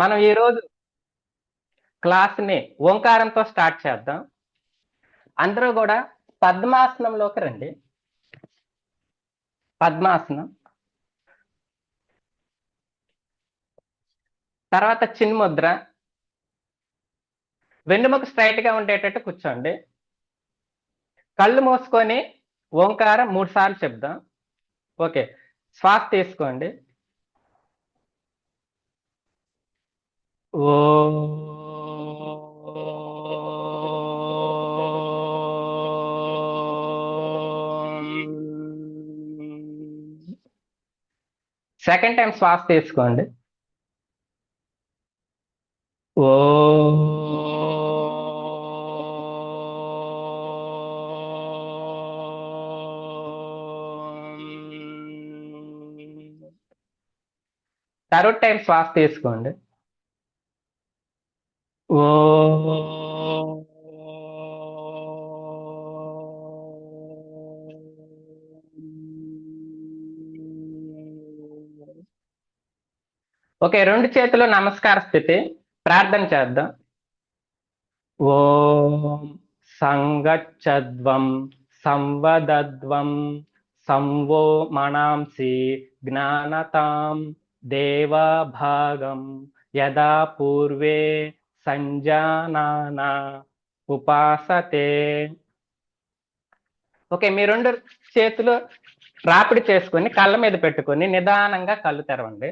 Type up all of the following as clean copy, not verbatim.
మనం ఈరోజు క్లాస్ని ఓంకారంతో స్టార్ట్ చేద్దాం. అందరూ కూడా పద్మాసనంలోకి రండి. పద్మాసనం తర్వాత చిన్ముద్ర. వెన్నుముక స్ట్రైట్ గా ఉండేటట్టు కూర్చోండి. కళ్ళు మూసుకొని ఓంకారం 3 సార్లు చెప్దాం. ఓకే, శ్వాస తీసుకోండి. ఓ సెకండ్ టైం శ్వాస తీసుకోండి. ఓ థర్డ్ టైం శ్వాస తీసుకోండి. ఓ ఓకే, 2 చేతులు నమస్కార స్థితి. ప్రార్థన చేద్దాం. ఓం సంగచ్చద్వం సంవదద్వం సంవో మనాంసి జ్ఞానతాం దేవభాగం యదా పూర్వే సంజానానా ఉపాసతే. ఓకే, మీ 2 చేతులు రాపిడి చేసుకొని కళ్ళ మీద పెట్టుకొని నిదానంగా కళ్ళు తెరవండి.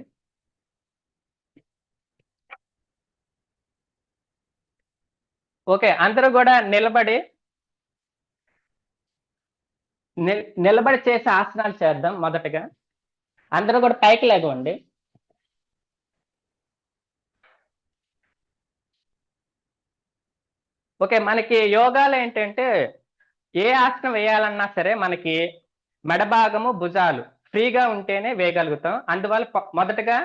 ఓకే, అందరూ కూడా నిలబడి చేసే ఆసనాలు చేద్దాం. మొదటగా అందరూ కూడా పైకి లేవండి. ఓకే, మనకి యోగాలో ఏంటంటే ఏ ఆసనం వేయాలన్నా సరే మనకి మెడ భాగము భుజాలు ఫ్రీగా ఉంటేనే వేయగలుగుతాం. అందువల్ల మొదటగా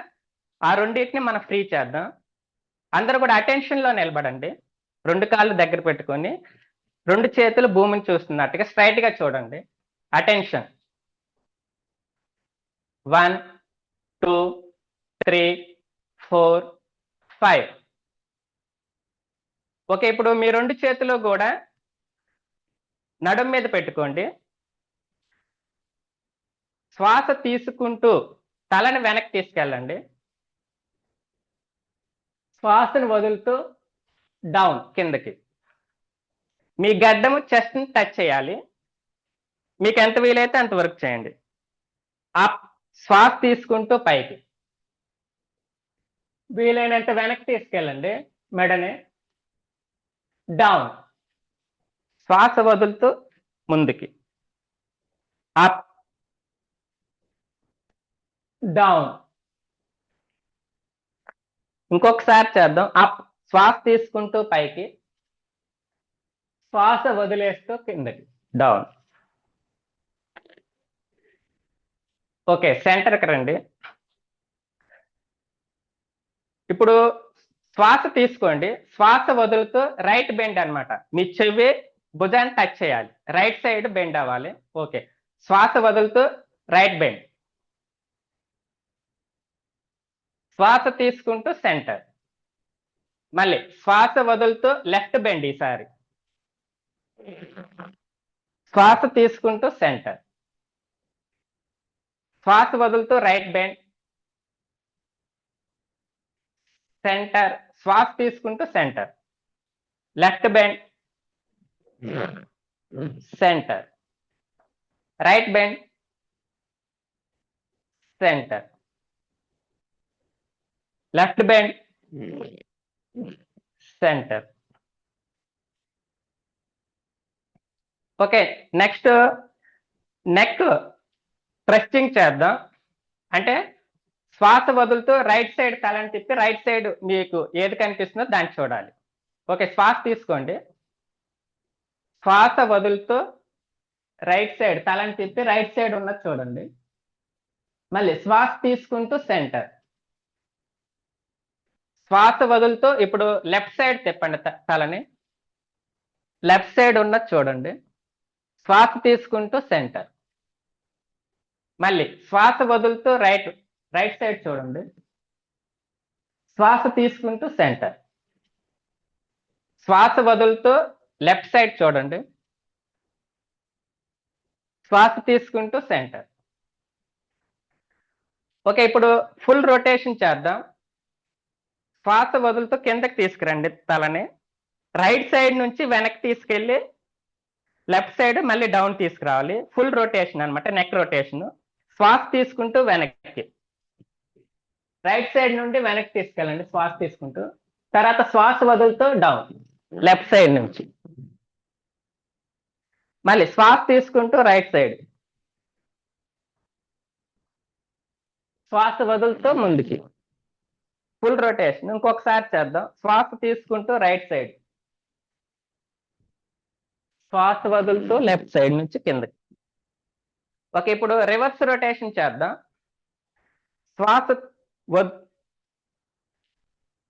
ఆ రెండింటిని మనం ఫ్రీ చేద్దాం. అందరూ కూడా అటెన్షన్ లో నిలబడండి. 2 కాళ్ళు దగ్గర పెట్టుకొని 2 చేతులు భూమిని చూస్తున్నట్టుగా స్ట్రైట్ గా చూడండి. అటెన్షన్. 1 2 3 4 5. ఓకే, ఇప్పుడు మీ 2 చేతులు కూడా నడుం మీద పెట్టుకోండి. శ్వాస తీసుకుంటూ తలని వెనక్కి తీసుకెళ్ళండి. శ్వాసను వదులుతూ డౌన్ కిందకి. మీ గడ్డము చెస్ట్ ని టచ్ చేయాలి. మీకు ఎంత వీలైతే అంత వరకు చేయండి. అప్. శ్వాస తీసుకుంటూ పైకి. వీలైనంత వెనక్కి తీసుకెళ్ళండి మెడని. డౌన్. శ్వాస వదులుతూ ముందుకి. అప్. డౌన్. ఇంకొకసారి చేద్దాం. అప్. శ్వాస తీసుకుంటూ పైకి. శ్వాస వదిలేస్తూ కిందకి. డౌన్. ఓకే, సెంటర్కి రండి. ఇప్పుడు శ్వాస తీసుకోండి. శ్వాస వదులుతూ రైట్ బెండ్ అన్నమాట. మీ చెవి భుజాన్ని టచ్ చేయాలి. రైట్ సైడ్ బెండ్ అవ్వాలి. ఓకే, శ్వాస వదులుతూ రైట్ బెండ్. శ్వాస తీసుకుంటూ సెంటర్. మళ్ళీ శ్వాస వదులుతూ లెఫ్ట్ బెండ్. ఈసారి శ్వాస తీసుకుంటూ సెంటర్. శ్వాస వదులుతూ రైట్ బెండ్. సెంటర్. శ్వాస తీసుకుంటూ centre. Left bend. Centre. Right bend. Centre. Left bend. Centre. Okay, next neck pressing చేద్దాం. అంటే శ్వాస వదులుతూ రైట్ సైడ్ తలని తిప్పి రైట్ సైడ్ మీకు ఏది కనిపిస్తుందో దాన్ని చూడాలి. ఓకే, శ్వాస తీసుకోండి. శ్వాస వదులుతూ రైట్ సైడ్ తలని తిప్పి రైట్ సైడ్ ఉన్నది చూడండి. మళ్ళీ శ్వాస తీసుకుంటూ సెంటర్. శ్వాస వదులుతూ ఇప్పుడు లెఫ్ట్ సైడ్ తిప్పండి తలని. లెఫ్ట్ సైడ్ ఉన్నది చూడండి. శ్వాస తీసుకుంటూ సెంటర్. మళ్ళీ శ్వాస వదులుతూ రైట్ సైడ్ చూడండి. శ్వాస తీసుకుంటూ సెంటర్. శ్వాస వదులుతూ లెఫ్ట్ సైడ్ చూడండి. శ్వాస తీసుకుంటూ సెంటర్. ఓకే, ఇప్పుడు ఫుల్ రొటేషన్ చేద్దాం. శ్వాస వదులుతూ కిందకి తీసుకురండి తలని. రైట్ సైడ్ నుంచి వెనక్కి తీసుకెళ్ళి లెఫ్ట్ సైడ్ మళ్ళీ డౌన్ తీసుకురావాలి. ఫుల్ రొటేషన్ అనమాట, నెక్ రొటేషన్. శ్వాస తీసుకుంటూ వెనక్కి, రైట్ సైడ్ నుండి వెనక్కి తీసుకెళ్ళండి శ్వాస తీసుకుంటూ. తర్వాత శ్వాస వదులుతూ డౌన్ లెఫ్ట్ సైడ్ నుంచి. మళ్ళీ శ్వాస తీసుకుంటూ రైట్ సైడ్, శ్వాస వదులుతూ ముందుకి. Full rotation. ఇంకొకసారి చేద్దాం. శ్వాస తీసుకుంటూ రైట్ సైడ్, శ్వాస వదులుతూ లెఫ్ట్ సైడ్ నుంచి కిందకి. ఓకే, ఇప్పుడు రివర్స్ రొటేషన్ చేద్దాం. శ్వాస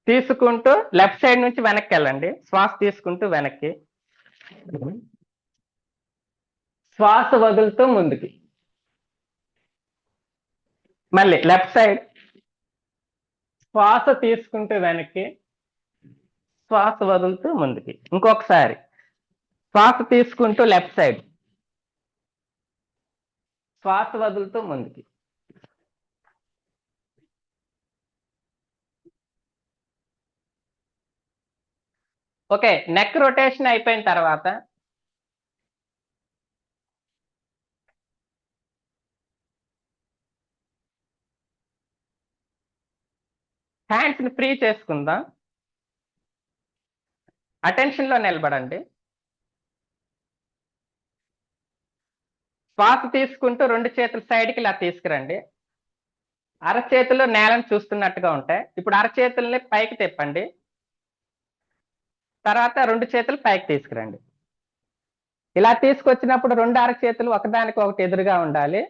తీసుకుంటూ లెఫ్ట్ సైడ్ నుంచి వెనక్కి వెళ్ళండి. శ్వాస తీసుకుంటూ వెనక్కి, శ్వాస వదులుతూ ముందుకి. మళ్ళీ లెఫ్ట్ సైడ్, శ్వాస తీసుకుంటూ వెనక్కి, శ్వాస వదులుతూ ముందుకి. ఇంకొకసారి శ్వాస తీసుకుంటూ లెఫ్ట్ సైడ్, శ్వాస వదులుతూ ముందుకి. ఓకే, నెక్ రొటేషన్ అయిపోయిన తర్వాత హ్యాండ్స్ ని ఫ్రీ చేసుకుందాం. అటెన్షన్ లో నిలబడండి. శ్వాస తీసుకుంటూ రెండు చేతులు సైడ్కి ఇలా తీసుకురండి. అరచేతులు నేలను చూస్తున్నట్టుగా ఉంటాయి. ఇప్పుడు అరచేతుల్ని పైకి తిప్పండి. తర్వాత రెండు చేతులు పైకి తీసుకురండి. ఇలా తీసుకొచ్చినప్పుడు రెండు అరచేతులు ఒకదానికి ఒకటి ఎదురుగా ఉండాలి.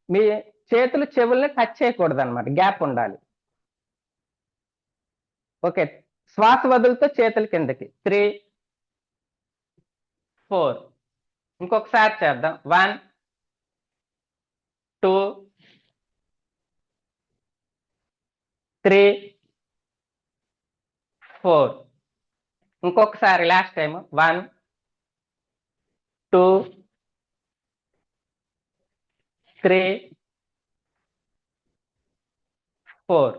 మీ చేతులు చెవుల్ని టచ్ చేయకూడదు అనమాట, గ్యాప్ ఉండాలి. ఓకే, శ్వాస వదులుతూ చేతులు కిందకి. 3, 4. ఇంకొకసారి చేద్దాం. 1, 2, 3, 4. ఇంకొకసారి లాస్ట్ టైం. 1, 2, 3, 4.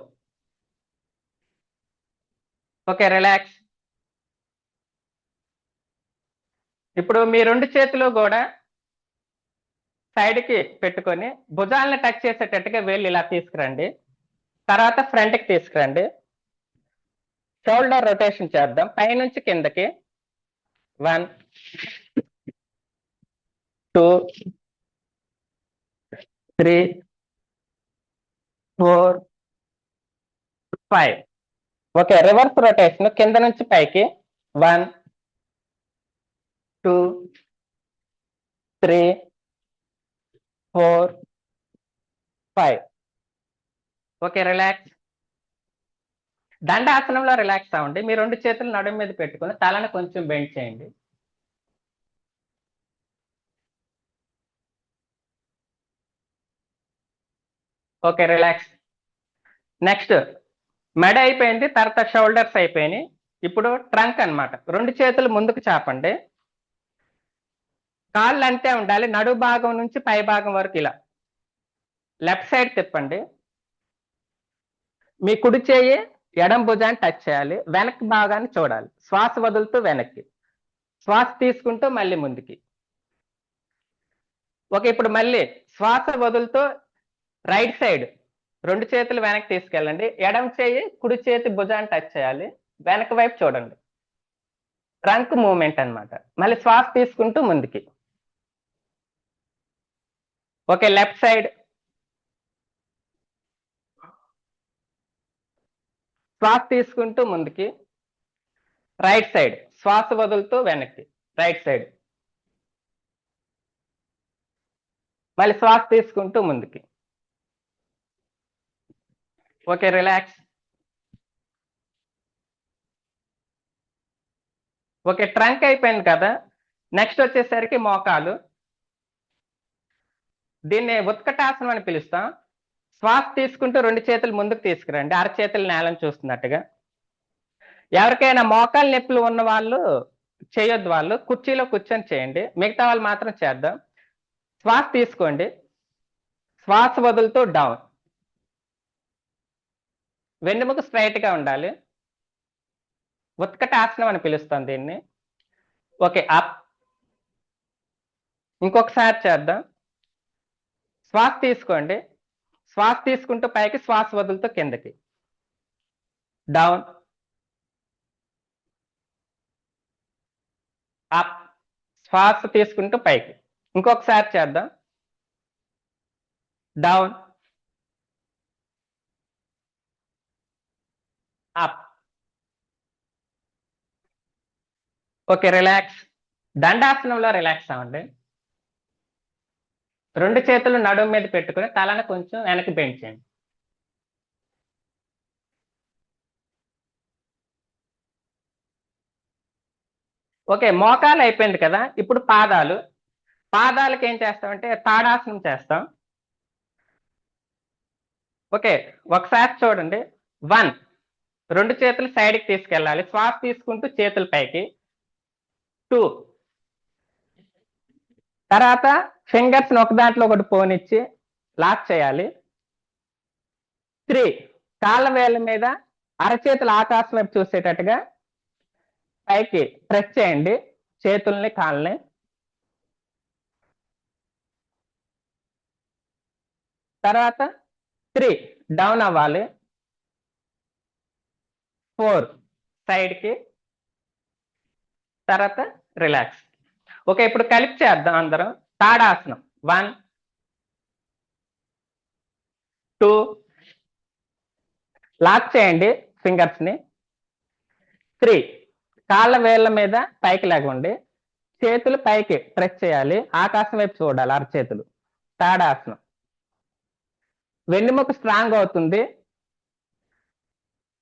Okay, relax. ఇప్పుడు మీ రెండు చేతులు కూడా సైడ్కి పెట్టుకొని భుజాలను టచ్ చేసేటట్టుగా వేళ్ళు ఇలా తీసుకురండి. తర్వాత ఫ్రంట్కి తీసుకురండి. షోల్డర్ రొటేషన్ చేద్దాం. పైనుంచి కిందకి. 1, 2, 3, 4, 5. ఓకే, రివర్స్ రొటేషన్ కింద నుంచి పైకి. 1, 2, 3, 4, 5. Okay, relax. దండాసనంలో రిలాక్స్ అవ్వండి. మీ రెండు చేతులు నడుము మీద పెట్టుకొని తలను కొంచెం బెండ్ చేయండి. Okay, relax. నెక్స్ట్ మెడ అయిపోయింది, తర్వాత షోల్డర్స్ అయిపోయినాయి. ఇప్పుడు ట్రంక్ అన్నమాట. రెండు చేతులు ముందుకు చాపండి. కాళ్ళు అంతే ఉండాలి. నడు భాగం నుంచి పై భాగం వరకు ఇలా లెఫ్ట్ సైడ్ తిప్పండి. మీ కుడి చేయి ఎడం భుజాన్ని టచ్ చేయాలి. వెనక్కి భాగాన్ని చూడాలి. శ్వాస వదులుతూ వెనక్కి, శ్వాస తీసుకుంటూ మళ్ళీ ముందుకి. ఓకే, ఇప్పుడు మళ్ళీ శ్వాస వదులుతూ రైట్ సైడ్ రెండు చేతులు వెనక్కి తీసుకెళ్ళండి. ఎడం చేయి కుడి చేతి భుజాన్ని టచ్ చేయాలి. వెనక వైపు చూడండి. ట్రంక్ మూవ్మెంట్ అన్నమాట. మళ్ళీ శ్వాస తీసుకుంటూ ముందుకి. ఓకే, లెఫ్ట్ సైడ్ శ్వాస తీసుకుంటూ ముందుకి. రైట్ సైడ్ శ్వాస వదులుతూ వెనక్కి, రైట్ సైడ్. మళ్ళీ శ్వాస తీసుకుంటూ ముందుకి. Okay, relax. ఓకే, ట్రంక్ అయిపోయింది కదా. నెక్స్ట్ వచ్చేసరికి మోకాలు. దీన్ని ఉత్కటాసనం అని పిలుస్తాం. శ్వాస తీసుకుంటూ 2 చేతులు ముందుకు తీసుకురండి, అరచేతులు నేలను చూస్తున్నట్టుగా. ఎవరికైనా మోకాలు నొప్పులు ఉన్న వాళ్ళు చేయొద్దు, వాళ్ళు కుర్చీలో కూర్చొని చేయండి, మిగతా వాళ్ళు మాత్రం చేద్దాం. శ్వాస తీసుకోండి, శ్వాస వదులుతూ డౌన్. వెన్నుముక స్ట్రైట్ గా ఉండాలి. ఉత్కటాసనం అని పిలుస్తాం దీన్ని. Okay, up. ఇంకొకసారి చేద్దాం. శ్వాస తీసుకోండి, శ్వాస తీసుకుంటూ పైకి, శ్వాస వదులుతూ కిందకి, డౌన్, అప్. శ్వాస తీసుకుంటూ పైకి. ఇంకొకసారి చేద్దాం. Down, up. Okay, relax. దండాసనంలో రిలాక్స్ అవ్వండి. 2 చేతులు నడుము మీద పెట్టుకుని తలను కొంచెం వెనక్కి బెండ్ చేయండి. ఓకే, మోకాలు అయిపోయింది కదా, ఇప్పుడు పాదాలు. పాదాలకు ఏం చేస్తామంటే తాడాసనం చేస్తాం. ఓకే, ఒకసారి చూడండి. 1, 2 చేతులు సైడ్కి తీసుకెళ్ళాలి, శ్వాస తీసుకుంటూ చేతుల పైకి. 2, తర్వాత ఫింగర్స్ ఒక దాంట్లో ఒకటి పోనిచ్చి లాక్ చేయాలి. 3, కాళ్ళ వేళ్ళ మీద అరచేతులు ఆకాశం వైపు చూసేటట్టుగా పైకి ప్రెస్ చేయండి చేతుల్ని, కాళ్ళని. తర్వాత 3, డౌన్ అవ్వాలి. 4, సైడ్కి. తర్వాత రిలాక్స్. ఓకే, ఇప్పుడు కలిపి చేద్దాం అందరం. తాడాసనం. 1, 2, లాక్ చేయండి ఫింగర్స్ ని. 3, కాళ్ళ వేళ్ళ మీద పైకి లేకండి, చేతులు పైకి ప్రెస్ చేయాలి, ఆకాశం వైపు చూడాలి అరచేతులు. తాడాసనం. వెన్నుముక స్ట్రాంగ్ అవుతుంది,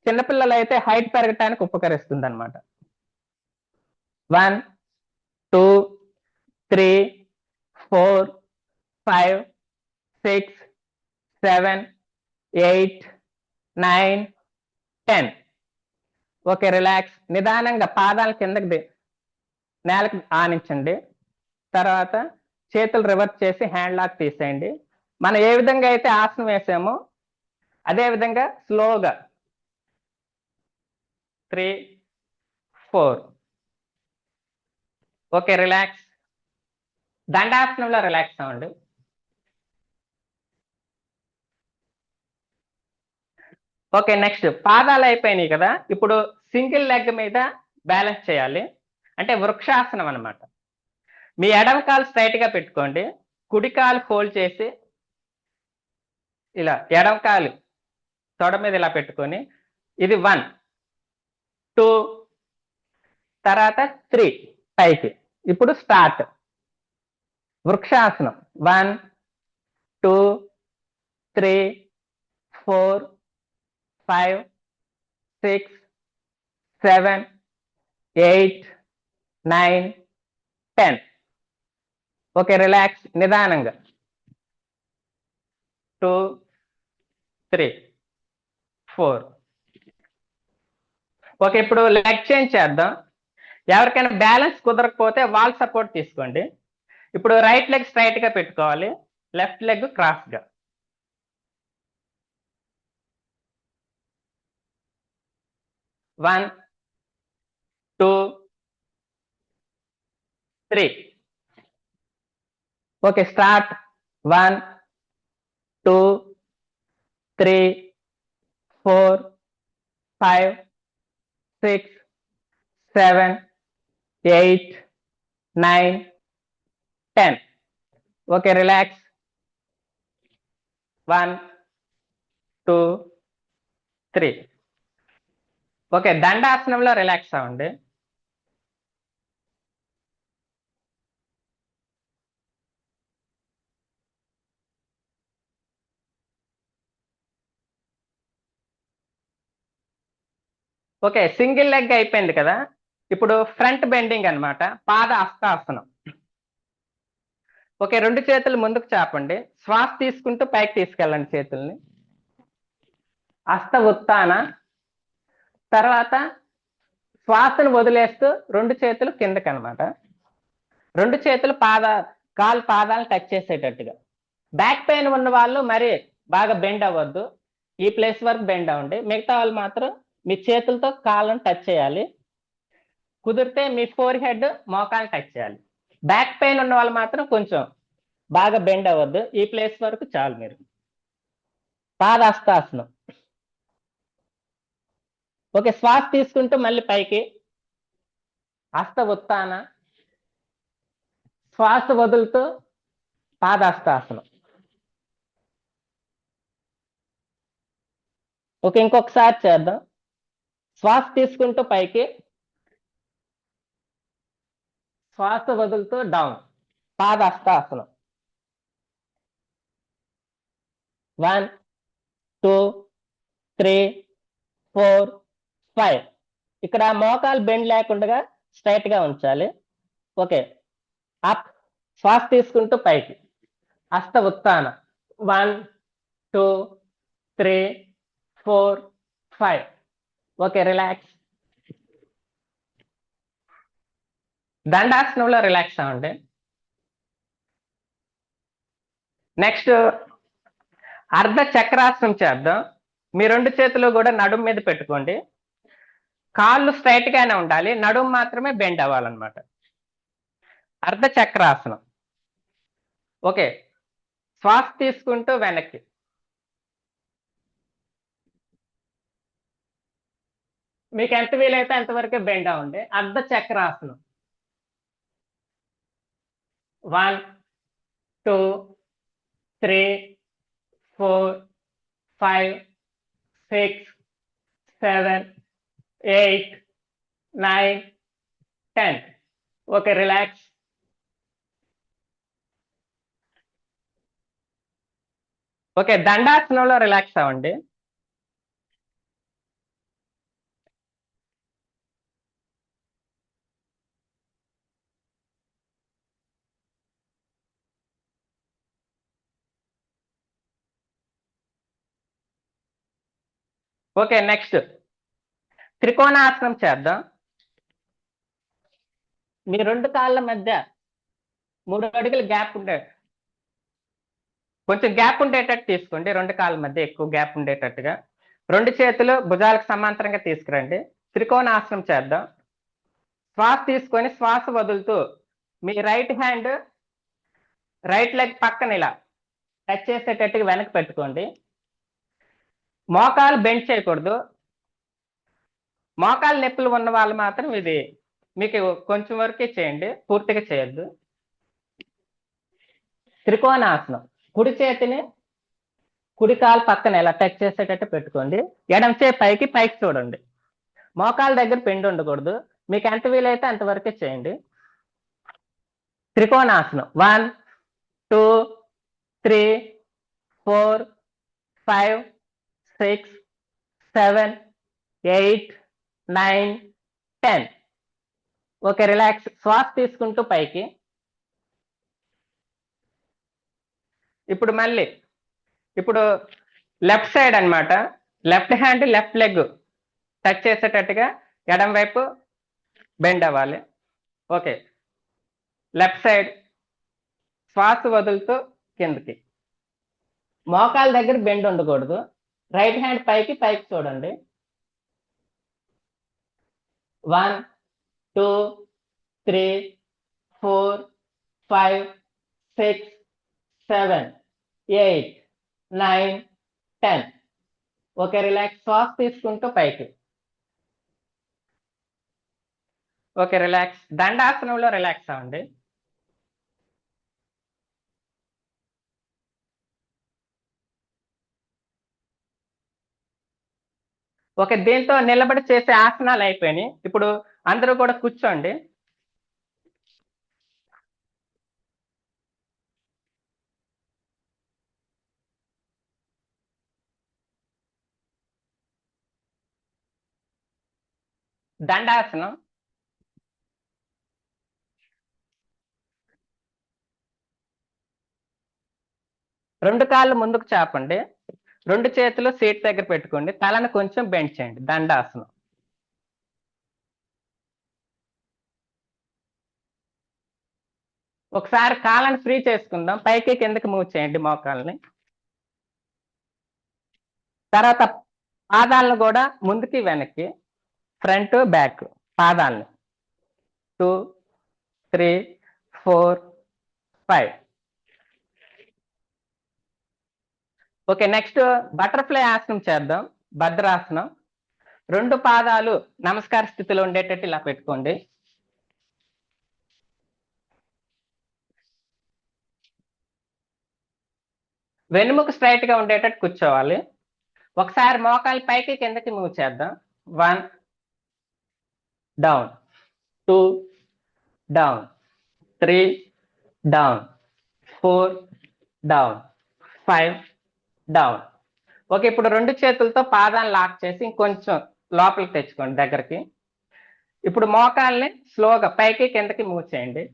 చిన్నపిల్లలు అయితే హైట్ పెరగటానికి ఉపకరిస్తుంది అనమాట. 1, 2, 3, 4, 5, 6, 7, 8, 9, 10. Okay, relax. నిదానంగా పాదాల కిందకి నేలకు ఆనించండి. తర్వాత చేతులు రివర్స్ చేసి హ్యాండ్ లాక్ తీసేయండి. మనం ఏ విధంగా అయితే ఆసనం వేసామో అదే విధంగా స్లోగా 3, 4. Okay, relax. దండాసనంలో రిలాక్స్ అవ్వండి. ఓకే, నెక్స్ట్ పాదాలు అయిపోయినాయి కదా, ఇప్పుడు సింగిల్ లెగ్ మీద బ్యాలెన్స్ చేయాలి, అంటే వృక్షాసనం అనమాట. మీ ఎడమ కాలు స్ట్రైట్ గా పెట్టుకోండి, కుడి కాలు ఫోల్డ్ చేసి ఇలా ఎడమ కాలు తొడ మీద ఇలా పెట్టుకొని, ఇది 1, 2, తర్వాత 3 పైకి. ఇప్పుడు స్టార్ట్. వృక్షాసనం. 1, 2, 3, 4, 5, 6, 7, 8, 9, 10. Okay, relax. నిదానంగా 2, 3, 4. ఓకే, ఇప్పుడు లెగ్ చేంజ్ చేద్దాం. ఎవరికైనా బ్యాలెన్స్ కుదరకపోతే వాల్ సపోర్ట్ తీసుకోండి. ఇప్పుడు రైట్ లెగ్ స్ట్రైట్ గా పెట్టుకోవాలి, లెఫ్ట్ లెగ్ క్రాస్ గా. 1, 2, 3. Okay, start. 1, 2, 3, 4, 5, 6, 7, 8, 9, 10. Okay, relax. 1, 2, 3. Okay, దండాసనంలో relax అవ్వండి. ఓకే, సింగిల్ లెగ్ అయిపోయింది కదా, ఇప్పుడు ఫ్రంట్ బెండింగ్ అన్నమాట, పాద హస్తాసనం. ఓకే, రెండు చేతులు ముందుకు చాపండి. శ్వాస తీసుకుంటూ పైకి తీసుకెళ్ళండి చేతుల్ని. హస్త ఉత్తాన. తర్వాత శ్వాసను వదిలేస్తూ రెండు చేతులు కిందకి అనమాట. రెండు చేతులు కాలు పాదాలను టచ్ చేసేటట్టుగా. బ్యాక్ పెయిన్ ఉన్న వాళ్ళు మరి బాగా బెండ్ అవ్వద్దు, ఈ ప్లేస్ వరకు బెండ్ అవ్వండి. మిగతా వాళ్ళు మాత్రం మీ చేతులతో కాళ్ళను టచ్ చేయాలి. కుదిరితే మీ ఫోర్ హెడ్ మోకాలు టచ్ చేయాలి. బ్యాక్ పెయిన్ ఉన్న వాళ్ళు మాత్రం కొంచెం బాగా బెండ్ అవ్వద్దు, ఈ ప్లేస్ వరకు చాలు. మీరు పాదహస్తాసనం. ఓకే, శ్వాస తీసుకుంటూ మళ్ళీ పైకి హస్త ఉత్తాన, శ్వాస వదులుతూ పాదహస్తాసనం. ఓకే, ఇంకొకసారి చేద్దాం. శ్వాస తీసుకుంటూ పైకి, శ్వాస వదులుతూ డౌన్, పాదహస్తాసనం. 1 2 3 4 5. ఇక్కడ మోకాలు బెండ్ లేకుండా స్ట్రైట్ గా ఉంచాలి. Okay, up. శ్వాస తీసుకుంటూ పైకి, హస్త ఉత్తాన. 1 2 3 4 5. Okay, relax. దండాసనంలో రిలాక్స్ అవ్వండి. నెక్స్ట్ అర్ధ చక్రాసనం చేద్దాం. మీ రెండు చేతులు కూడా నడుము మీద పెట్టుకోండి. కాళ్ళు స్ట్రైట్ గానే ఉండాలి, నడుము మాత్రమే బెండ్ అవ్వాలన్నమాట. అర్ధ చక్రాసనం. ఓకే, శ్వాస తీసుకుంటూ వెనక్కి, మీకు ఎంత వీలైతే అంతవరకే బెండ్ అవ్వండి. అర్ధ చక్రాసనం. 1 2 3 4 5 6 7 8 9 10. Okay, relax. ఓకే, దండాసనంలో రిలాక్స్ అవ్వండి. ఓకే, నెక్స్ట్ త్రికోణాసనం చేద్దాం. మీ రెండు కాళ్ళ మధ్య 3 అడుగుల గ్యాప్ ఉండే, కొంచెం గ్యాప్ ఉండేటట్టు తీసుకోండి. రెండు కాళ్ళ మధ్య ఎక్కువ గ్యాప్ ఉండేటట్టుగా. రెండు చేతులు భుజాలకు సమాంతరంగా తీసుకురండి. త్రికోణాసనం చేద్దాం. శ్వాస తీసుకొని శ్వాస వదులుతూ మీ రైట్ హ్యాండ్ రైట్ లెగ్ పక్కన ఇలా టచ్ చేసేటట్టుగా వెనక్కి పెట్టుకోండి. మోకాలు బెండ్ చేయకూడదు. మోకాలు నొప్పులు ఉన్న వాళ్ళు మాత్రం ఇది మీకు కొంచెం వరకే చేయండి, పూర్తిగా చేయొద్దు. త్రికోణాసనం. కుడి చేతిని కుడి కాలు పక్కన ఇలా టచ్ చేసేటట్టు పెట్టుకోండి. ఎడమ చేయి పైకి పైకి చూడండి. మోకాల దగ్గర పెండి ఉండకూడదు. మీకు ఎంత వీలైతే అంతవరకే చేయండి. త్రికోణాసనం. 1 2 3 4 5 6 7 8 9 10. Okay, relax. శ్వాస తీసుకుంటూ పైకి. ఇప్పుడు లెఫ్ట్ సైడ్ అన్నమాట. Left hand left leg touch చేసేటట్టుగా ఎడం వైపు బెండ్ అవ్వాలి. ఓకే, లెఫ్ట్ సైడ్ శ్వాస వదులుతూ కిందకి. మోకాల దగ్గర బెండ్ ఉండకూడదు. రైట్ హ్యాండ్ పైకి పైకి చూడండి. 1 2 3 4 5 6 7 8 9 10. Okay, relax. శ్వాస తీసుకుంటూ పైకి. Okay, relax. దండాసనంలో రిలాక్స్ అవ్వండి. ఓకే, దీంతో నిలబడి చేసే ఆసనాలు అయిపోయినాయి. ఇప్పుడు అందరూ కూడా కూర్చోండి. దండాసనం. రెండు కాళ్ళు ముందుకు చాపండి, రెండు చేతులు సీట్ దగ్గర పెట్టుకోండి, తలను కొంచెం బెండ్ చేయండి, దండాసనం. ఒకసారి కాళ్ళని ఫ్రీ చేసుకుందాం, పైకి కిందకి మూవ్ చేయండి మోకాల్ని. తర్వాత పాదాలను కూడా ముందుకి వెనక్కి, ఫ్రంట్ బ్యాక్, పాదాలని 2 3 4 5. ఓకే, నెక్స్ట్ బటర్ఫ్లై ఆసనం చేద్దాం, భద్రాసనం. రెండు పాదాలు నమస్కార స్థితిలో ఉండేటట్టు ఇలా పెట్టుకోండి. వెన్నుముక స్ట్రైట్ గా ఉండేటట్టు కూర్చోవాలి. ఒకసారి మోకాలు పైకి కిందకి మూవ్ చేద్దాం. 1 down, 2 down, 3 down, 4 down, 5 down. Okay, ఇప్పుడు రెండు చేతులతో పాదాన్ని లాక్ చేసి ఇంకొంచెం లోపలికి తెచ్చుకోండి దగ్గరికి. ఇప్పుడు మోకాల్ని స్లోగా పైకి కిందకి మూవ్ చేయండి,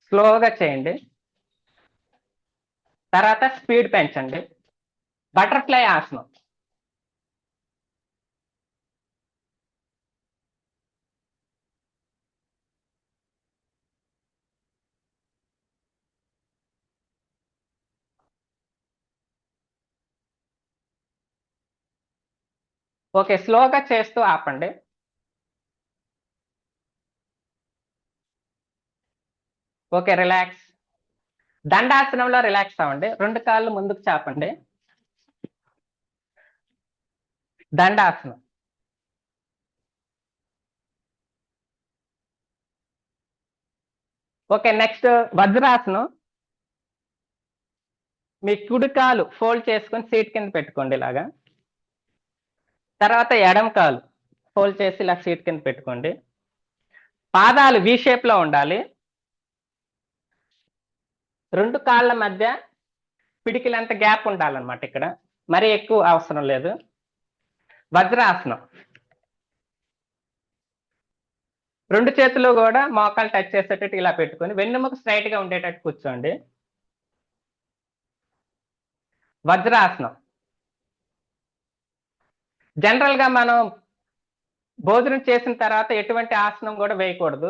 స్లోగా చేయండి. తర్వాత స్పీడ్ పెంచండి. బటర్ఫ్లై ఆసనం. ఓకే, స్లోగా చేస్తూ ఆపండి. Okay, relax. దండాసనంలో రిలాక్స్ అవ్వండి, రెండు కాళ్ళు ముందుకు చాపండి, దండాసనం. Okay, next వజ్రాసనం. మీ కుడి కాలు ఫోల్డ్ చేసుకొని సీట్ కింద పెట్టుకోండి ఇలాగా. తర్వాత ఎడమ కాలు ఫోల్డ్ చేసి ఇలా సీట్ కింద పెట్టుకోండి. పాదాలు వి షేప్ లో ఉండాలి. రెండు కాళ్ళ మధ్య పిడికిలంత గ్యాప్ ఉండాలన్నమాట, ఇక్కడ మరీ ఎక్కువ అవసరం లేదు. వజ్రాసనం. రెండు చేతులు కూడా మోకాలు టచ్ చేసేటట్టు ఇలా పెట్టుకొని వెన్నుముక స్ట్రైట్ గా ఉండేటట్టు కూర్చోండి. వజ్రాసనం. జనరల్ గా మనం భోజనం చేసిన తర్వాత ఎటువంటి ఆసనం కూడా వేయకూడదు,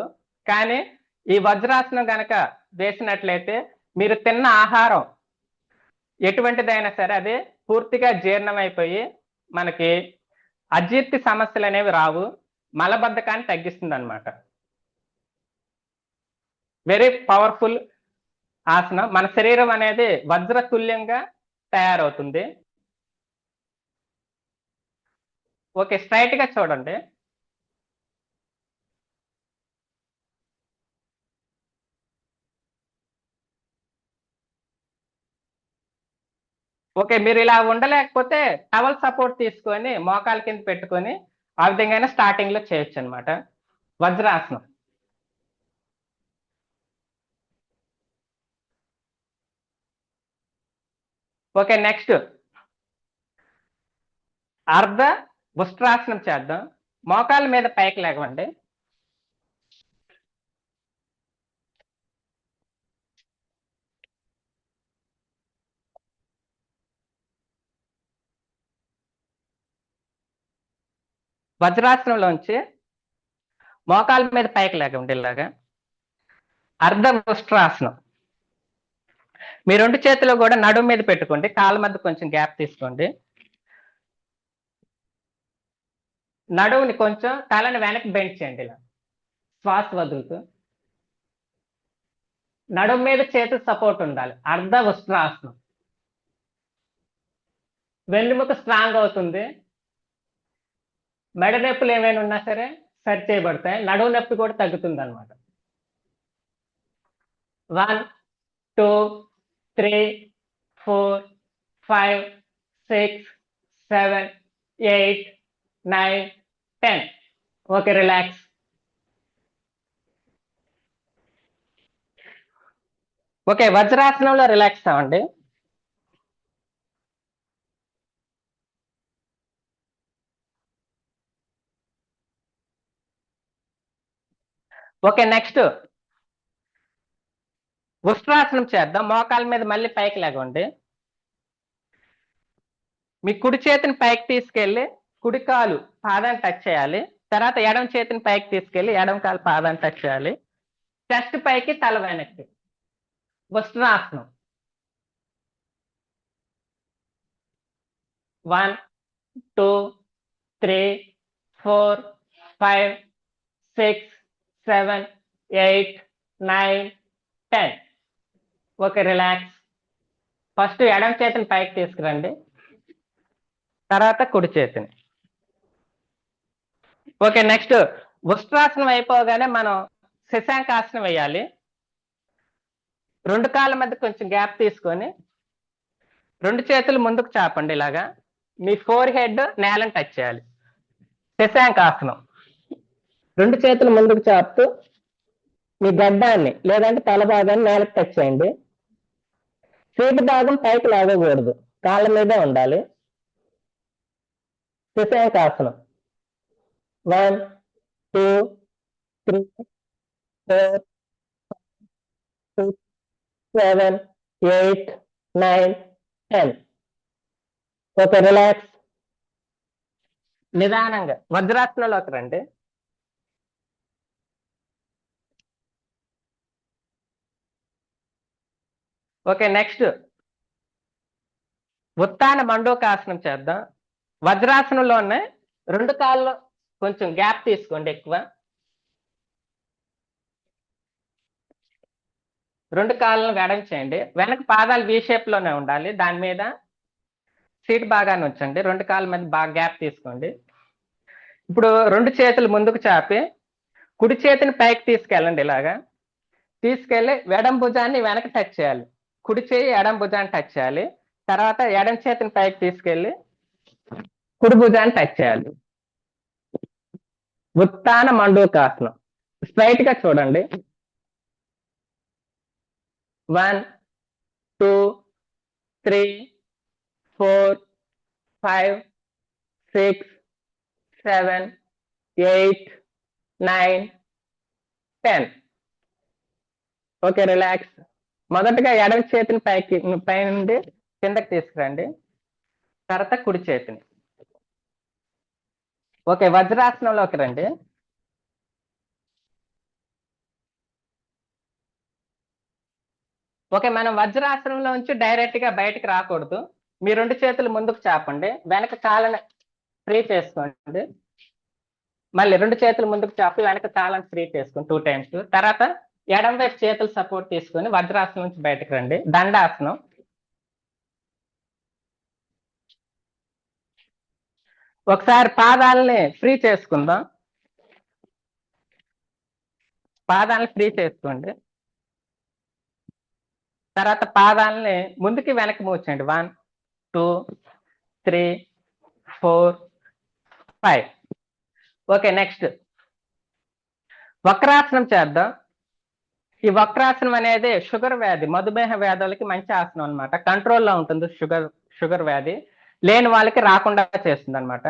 కానీ ఈ వజ్రాసనం గనక వేసినట్లయితే మీరు తిన్న ఆహారం ఎటువంటిదైనా సరే అది పూర్తిగా జీర్ణమైపోయి మనకి అజీర్తి సమస్యలు అనేవి రావు, మలబద్ధకాన్ని తగ్గిస్తుంది అనమాట. వెరీ పవర్ఫుల్ ఆసనం. మన శరీరం అనేది వజ్రతుల్యంగా తయారవుతుంది. ఓకే, స్ట్రైట్ గా చూడండి. ఓకే, మీరు ఇలా ఉండలేకపోతే టవల్ సపోర్ట్ తీసుకొని మోకాల కింద పెట్టుకొని ఆ విధంగా స్టార్టింగ్ లో చేయొచ్చు అనమాట వజ్రాసనం. ఓకే, నెక్స్ట్ అర్ధ ఉష్ట్రాసనం చేద్దాం. మోకాల మీద పైకి లేవండి. వజ్రాసనంలోంచి మోకాల మీద పైకి లేకండి ఇలాగా. అర్ధ ఉష్ట్రాసనం. మీ రెండు చేతులు కూడా నడుము మీద పెట్టుకోండి, కాళ్ళ మధ్య కొంచెం గ్యాప్ తీసుకోండి. నడువుని కొంచెం తలని వెనక్కి బెండ్ చేయండి ఇలా శ్వాస వదులుతూ. నడుము మీద చేతులు సపోర్ట్ ఉండాలి. అర్ధ ఉష్ట్రాసనం. వెన్నుముక స్ట్రాంగ్ అవుతుంది. మెడ నొప్పులు ఏమైనా ఉన్నా సరే సరి చేయబడతాయి, నడువు నొప్పి కూడా తగ్గుతుంది అనమాట. 1 2 3 4 5 6 7 8 9 10. Okay, relax. ఓకే, వజ్రాసనంలో రిలాక్స్ అవ్వండి. ఓకే, నెక్స్ట్ ఉష్ట్రాసనం చేద్దాం. మోకాల మీద మళ్ళీ పైకి లేకండి. మీ కుడి చేతిని పైకి తీసుకెళ్ళి కుడి కాలు పాదాన్ని టచ్ చేయాలి. తర్వాత ఎడమ చేతిని పైకి తీసుకెళ్ళి ఎడమ కాలు పాదాన్ని టచ్ చేయాలి. చెస్ట్ పైకి, తల వెనక్కి. ఉష్ట్రాసనం. 1 2 3 4 5 6 7 8 9 10. Okay, relax. ఫస్ట్ ఎడమ చేతిని పైకి తీసుకురండి, తర్వాత కుడి చేతిని. ఓకే, నెక్స్ట్ ఉష్ట్రాసనం అయిపోగానే మనం శశాంకాసనం వేయాలి. రెండు కాళ్ళ మధ్య కొంచెం గ్యాప్ తీసుకొని రెండు చేతులు ముందుకు చాపండి. ఇలాగా మీ ఫోర్ హెడ్ నేలను టచ్ చేయాలి. శశాంకాసనం. రెండు చేతులు ముందుకు చాపుతూ మీ గడ్డాన్ని లేదంటే తల భాగాన్ని నేలకు టచ్ చేయండి. సీటు భాగం పైకి లాగకూడదు, కాళ్ళ మీదే ఉండాలి. శశాంకాసనం. 1 2 3 4 6 7 8 9 10. Okay, relax. నిదానంగా వజ్రాసనంలోకి రండి. ఓకే, నెక్స్ట్ ఉత్తాన మండూకాసనం చేద్దాం. వజ్రాసనంలోనే రెండు కాళ్ళు కొంచెం గ్యాప్ తీసుకోండి ఎక్కువ. రెండు కాళ్ళను వెడమ చేయండి. వెనక పాదాలు వి షేప్ లోనే ఉండాలి. దాని మీద సీట్ బాగానే ఉంచండి. రెండు కాళ్ళ మీద బాగా గ్యాప్ తీసుకోండి. ఇప్పుడు రెండు చేతులు ముందుకు చాపి కుడి చేతిని పైకి తీసుకెళ్ళండి. ఇలాగా తీసుకెళ్ళి ఎడం భుజాన్ని వెనక టచ్ చేయాలి. కుడి చేయి ఎడం భుజాన్ని టచ్ చేయాలి. తర్వాత ఎడం చేతిని పైకి తీసుకెళ్ళి కుడి భుజాన్ని టచ్ చేయాలి. ఉత్తాన మండూకాసనం. స్ట్రైట్ గా చూడండి. 1 2 3 4 5 6 7 8 9 10. Okay, relax. మొదటగా ఎడమ చేతిని పై నుండి కిందకి తీసుకురండి. తర్వాత కుడి చేతిని. ఓకే, వజ్రాసనంలోకి రండి. ఓకే, మనం వజ్రాసనంలో నుంచి డైరెక్ట్ గా బయటకు రాకూడదు. మీ రెండు చేతులు ముందుకు చాపండి. వెనక కాళ్ళని ఫ్రీ చేసుకోండి. మళ్ళీ రెండు చేతులు ముందుకు చాపి వెనక కాళ్ళని ఫ్రీ చేసుకోండి 2 times. తర్వాత ఎడం వైపు చేతులు సపోర్ట్ తీసుకొని వజ్రాసనం నుంచి బయటకు రండి. దండాసనం. ఒకసారి పాదాలని ఫ్రీ చేసుకుందాం. పాదాలను ఫ్రీ చేసుకోండి. తర్వాత పాదాలని ముందుకి వెనక్కి మూర్చండి. 1 2 3 4 5. ఓకే, నెక్స్ట్ వక్రాసనం చేద్దాం. ఈ వక్రాసనం అనేది షుగర్ వ్యాధి, మధుమేహ వ్యాధులకి మంచి ఆసనం అనమాట. కంట్రోల్లో ఉంటుంది. షుగర్ వ్యాధి లేని వాళ్ళకి రాకుండా చేస్తుంది అనమాట.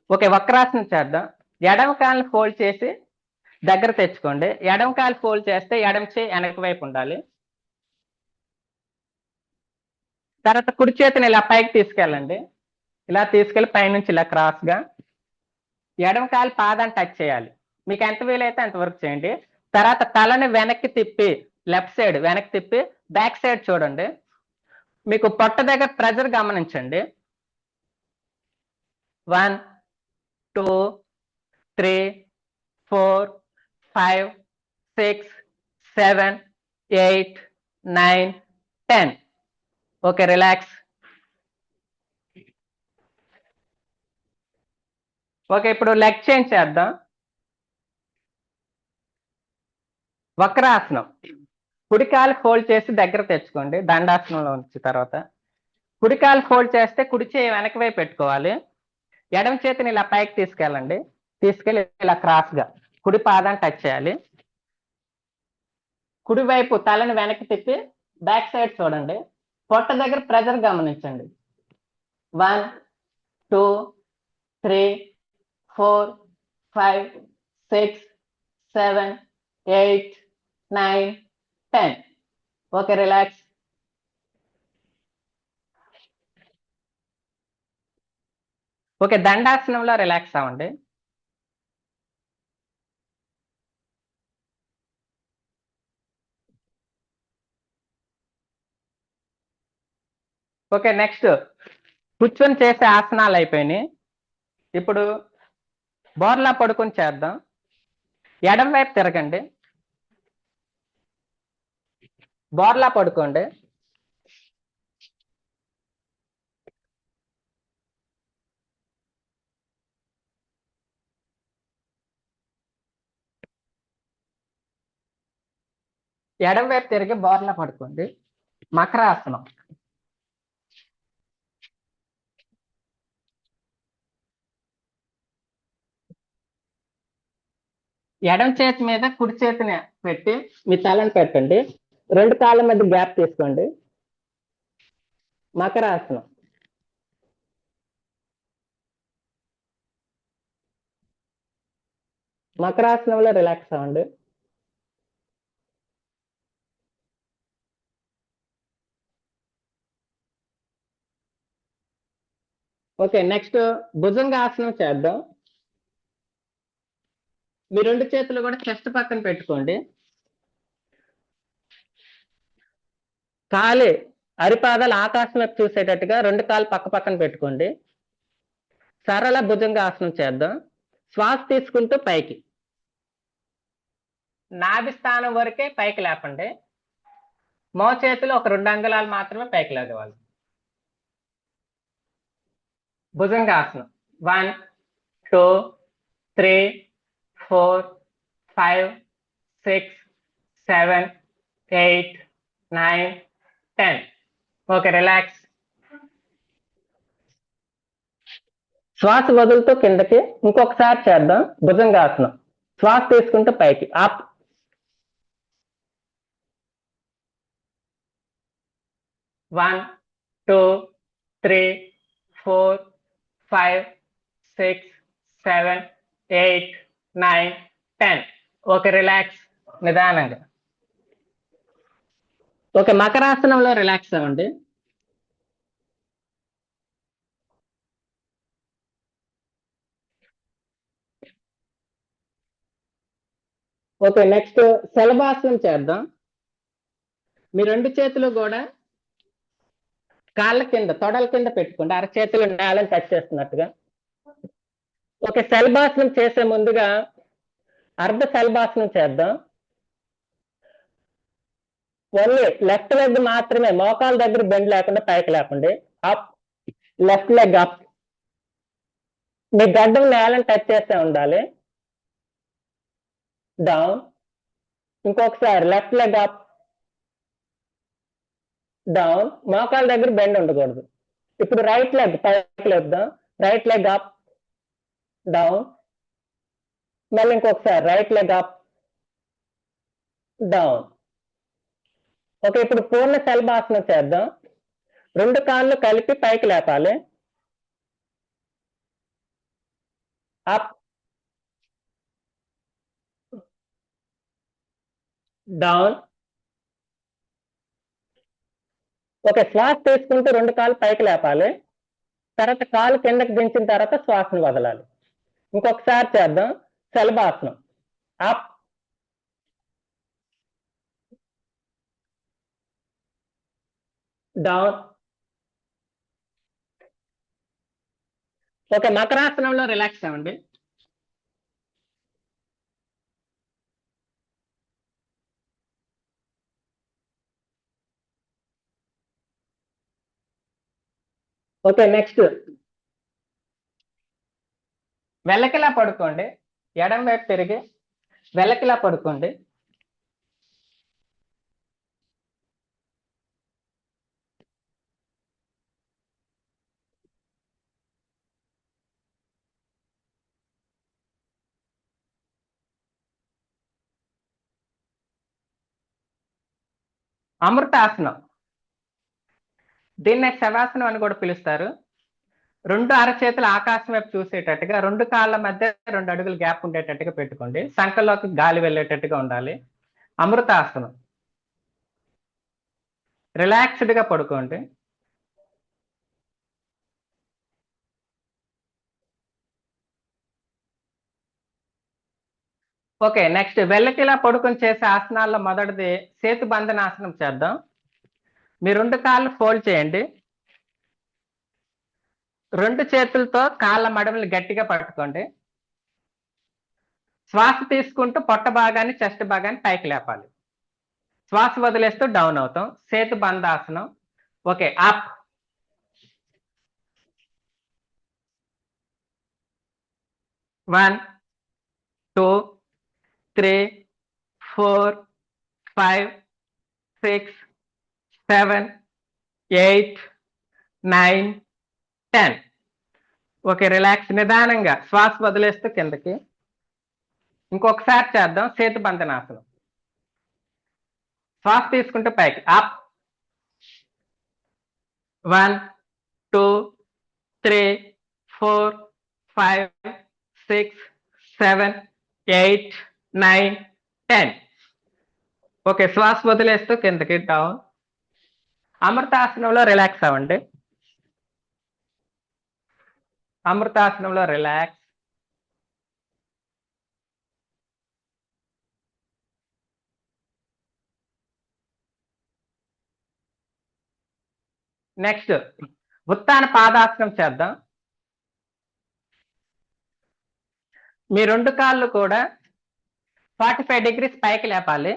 ఓకే, వక్రాసనం చేద్దాం. ఎడమ కాళ్ళని ఫోల్డ్ చేసి దగ్గర తెచ్చుకోండి. ఎడమ కాలు ఫోల్డ్ చేస్తే ఎడమ చేయి వెనక వైపు ఉండాలి. తర్వాత కుడి చేతిని ఇలా పైకి తీసుకెళ్ళండి. ఇలా తీసుకెళ్ళి పైనుంచి ఇలా క్రాస్ గా ఎడమ కాలు పాదాన్ని టచ్ చేయాలి. మీకు ఎంత వీలైతే అంతవరకు చేయండి. తర్వాత తలని వెనక్కి తిప్పి లెఫ్ట్ సైడ్ వెనక్కి తిప్పి బ్యాక్ సైడ్ చూడండి. మీకు పొట్ట దగ్గర ప్రెజర్ గమనించండి. 1 2 3 4 5 6 7 8 9 10. Okay, relax. ఓకే, ఇప్పుడు లెగ్ చేంజ్ చేద్దాం. వక్రాసనం. కుడికాలు ఫోల్డ్ చేసి దగ్గర తెచ్చుకోండి. దండాసనంలో ఉంచి తర్వాత కుడికాలు ఫోల్డ్ చేస్తే కుడి చేయి వెనక వైపు పెట్టుకోవాలి. ఎడమ చేతిని ఇలా పైకి తీసుకెళ్ళండి. తీసుకెళ్ళి ఇలా క్రాస్ గా కుడి పాదాన్ని టచ్ చేయాలి. కుడి వైపు తలని వెనక్కి తిప్పి బ్యాక్ సైడ్ చూడండి. పొట్ట దగ్గర ప్రెజర్ గమనించండి. 1 2 3 4 5 6 7 8 9 10. Okay, relax. ఓకే, దండాసనంలో రిలాక్స్ అవ్వండి. ఓకే, నెక్స్ట్ కూర్చొని చేసే ఆసనాలు అయిపోయినాయి. ఇప్పుడు బోర్లా పడుకొని చేద్దాం. ఎడం వైపు తిరగండి, బోర్లా పడుకోండి. ఎడం వైపు తిరిగి బోర్లా పడుకోండి. మకరాసనం. ఎడం చేతి మీద కుడి చేతిని పెట్టి మీ తలను పెట్టండి. రెండు కాళ్ళ మధ్య గ్యాప్ తీసుకోండి. మకరాసనం. మకరాసనంలో రిలాక్స్ అవ్వండి. ఓకే, నెక్స్ట్ భుజంగాసనం చేద్దాం. మీ రెండు చేతులు కూడా చెస్ట్ పక్కన పెట్టుకోండి. కాలి అరిపాదాలు ఆకాశం వైపు చూసేటట్టుగా రెండు కాళ్ళు పక్క పక్కన పెట్టుకోండి. సరళ భుజంగాసనం చేద్దాం. శ్వాస తీసుకుంటూ పైకి, నాభి స్థానం వరకే పైకి లేపండి. మోచేతులు ఒక 2 అంగుళాలు మాత్రమే పైకి లేవాలి. భుజంగాసనం. 1 2 3 4 5 6 7 8 9 10. Okay, relax. శ్వాస వదులుతూ కిందకి ఇంకొకసారి చేద్దాం. భుజంగాసనం. శ్వాస తీసుకుంటూ పైకి, అప్. వన్ 2 3 4 5 6 7 8 9 10. Okay, relax. నిదానంగా. ఓకే, మకరాసనంలో రిలాక్స్ అవ్వండి. ఓకే, నెక్స్ట్ శలభాసనం చేద్దాం. మీ రెండు చేతులు కూడా కాళ్ళ కింద, తొడల కింద పెట్టుకోండి, అరచేతులు నేలను టచ్ చేస్తున్నట్టుగా. ఓకే, శలభాసనం చేసే ముందుగా అర్ధ శలభాసనం చేద్దాం. ఓన్లీ లెఫ్ట్ లెగ్ మాత్రమే, మోకాల దగ్గర బెండ్ లేకుండా పైకి లేపండి. Up, left leg up. మీ గడ్డం నేలను టచ్ చేస్తే ఉండాలి. డౌన్. ఇంకొకసారి లెఫ్ట్ లెగ్ అప్, డౌన్. మోకాల దగ్గర బెండ్ ఉండకూడదు. ఇప్పుడు రైట్ లెగ్ పైకి లేపుదాం. Right leg up, down. మళ్ళీ ఇంకొకసారి right leg up, down. Okay, ఇప్పుడు పూర్ణ శలభాసనం చేద్దాం. రెండు కాళ్ళు కలిపి పైకి లేపాలి. Up, down. ఓకే, శ్వాస తీసుకుంటూ రెండు కాళ్ళు పైకి లేపాలి. తర్వాత కాలు కిందకి దించిన తర్వాత శ్వాసను వదలాలి. ఇంకొకసారి చేద్దాం. శలభాసనం. Up, down. ఓకే, మకరాసనంలో రిలాక్స్ అవ్వండి. ఓకే, నెక్స్ట్ వెల్లకిలా పడుకోండి. ఎడం వైపు తిరిగి వెల్లకిలా పడుకోండి. అమృతాసనం. దీన్నే శవాసనం అని కూడా పిలుస్తారు. రెండు అరచేతులు ఆకాశం వైపు చూసేటట్టుగా, రెండు కాళ్ళ మధ్య 2 అడుగులు గ్యాప్ ఉండేటట్టుగా పెట్టుకోండి. సంకల్లోకి గాలి వెళ్ళేటట్టుగా ఉండాలి. అమృతాసనం. రిలాక్స్డ్గా పడుకోండి. ఓకే, నెక్స్ట్ వెల్లకిలా పడుకొని చేసే ఆసనాల్లో మొదటిది సేతు బంధనాసనం చేద్దాం. మీ 2 కాళ్ళు ఫోల్డ్ చేయండి. 2 చేతులతో కాళ్ళ మడమలు గట్టిగా పట్టుకోండి. శ్వాస తీసుకుంటూ పొట్ట భాగాన్ని చెస్ట్ భాగాన్ని పైకి లేపాలి. శ్వాస వదిలేస్తూ డౌన్ అవుతాం. సేతు బంధాసనం. Okay, up. 1 2 3 4 5 6 7 8 9 10. Okay, relax. నిదానంగా శ్వాస వదిలేస్తూ కిందకి. ఇంకొకసారి చేద్దాం సేతు బంధనాసనం. శ్వాస తీసుకుంటూ పైకి అప్. 1 2 3 4 5 6 7 8 9 10. ఓకే, శ్వాస వదిలేస్తూ కిందకి డౌన్. అమృతాసనంలో రిలాక్స్ అవ్వండి. అమృతాసనంలో రిలాక్స్. నెక్స్ట్ ఉత్తాన పాదాసనం చేద్దాం. మీ 2 కాళ్ళు కూడా 45 degrees పైకి లేపాలి.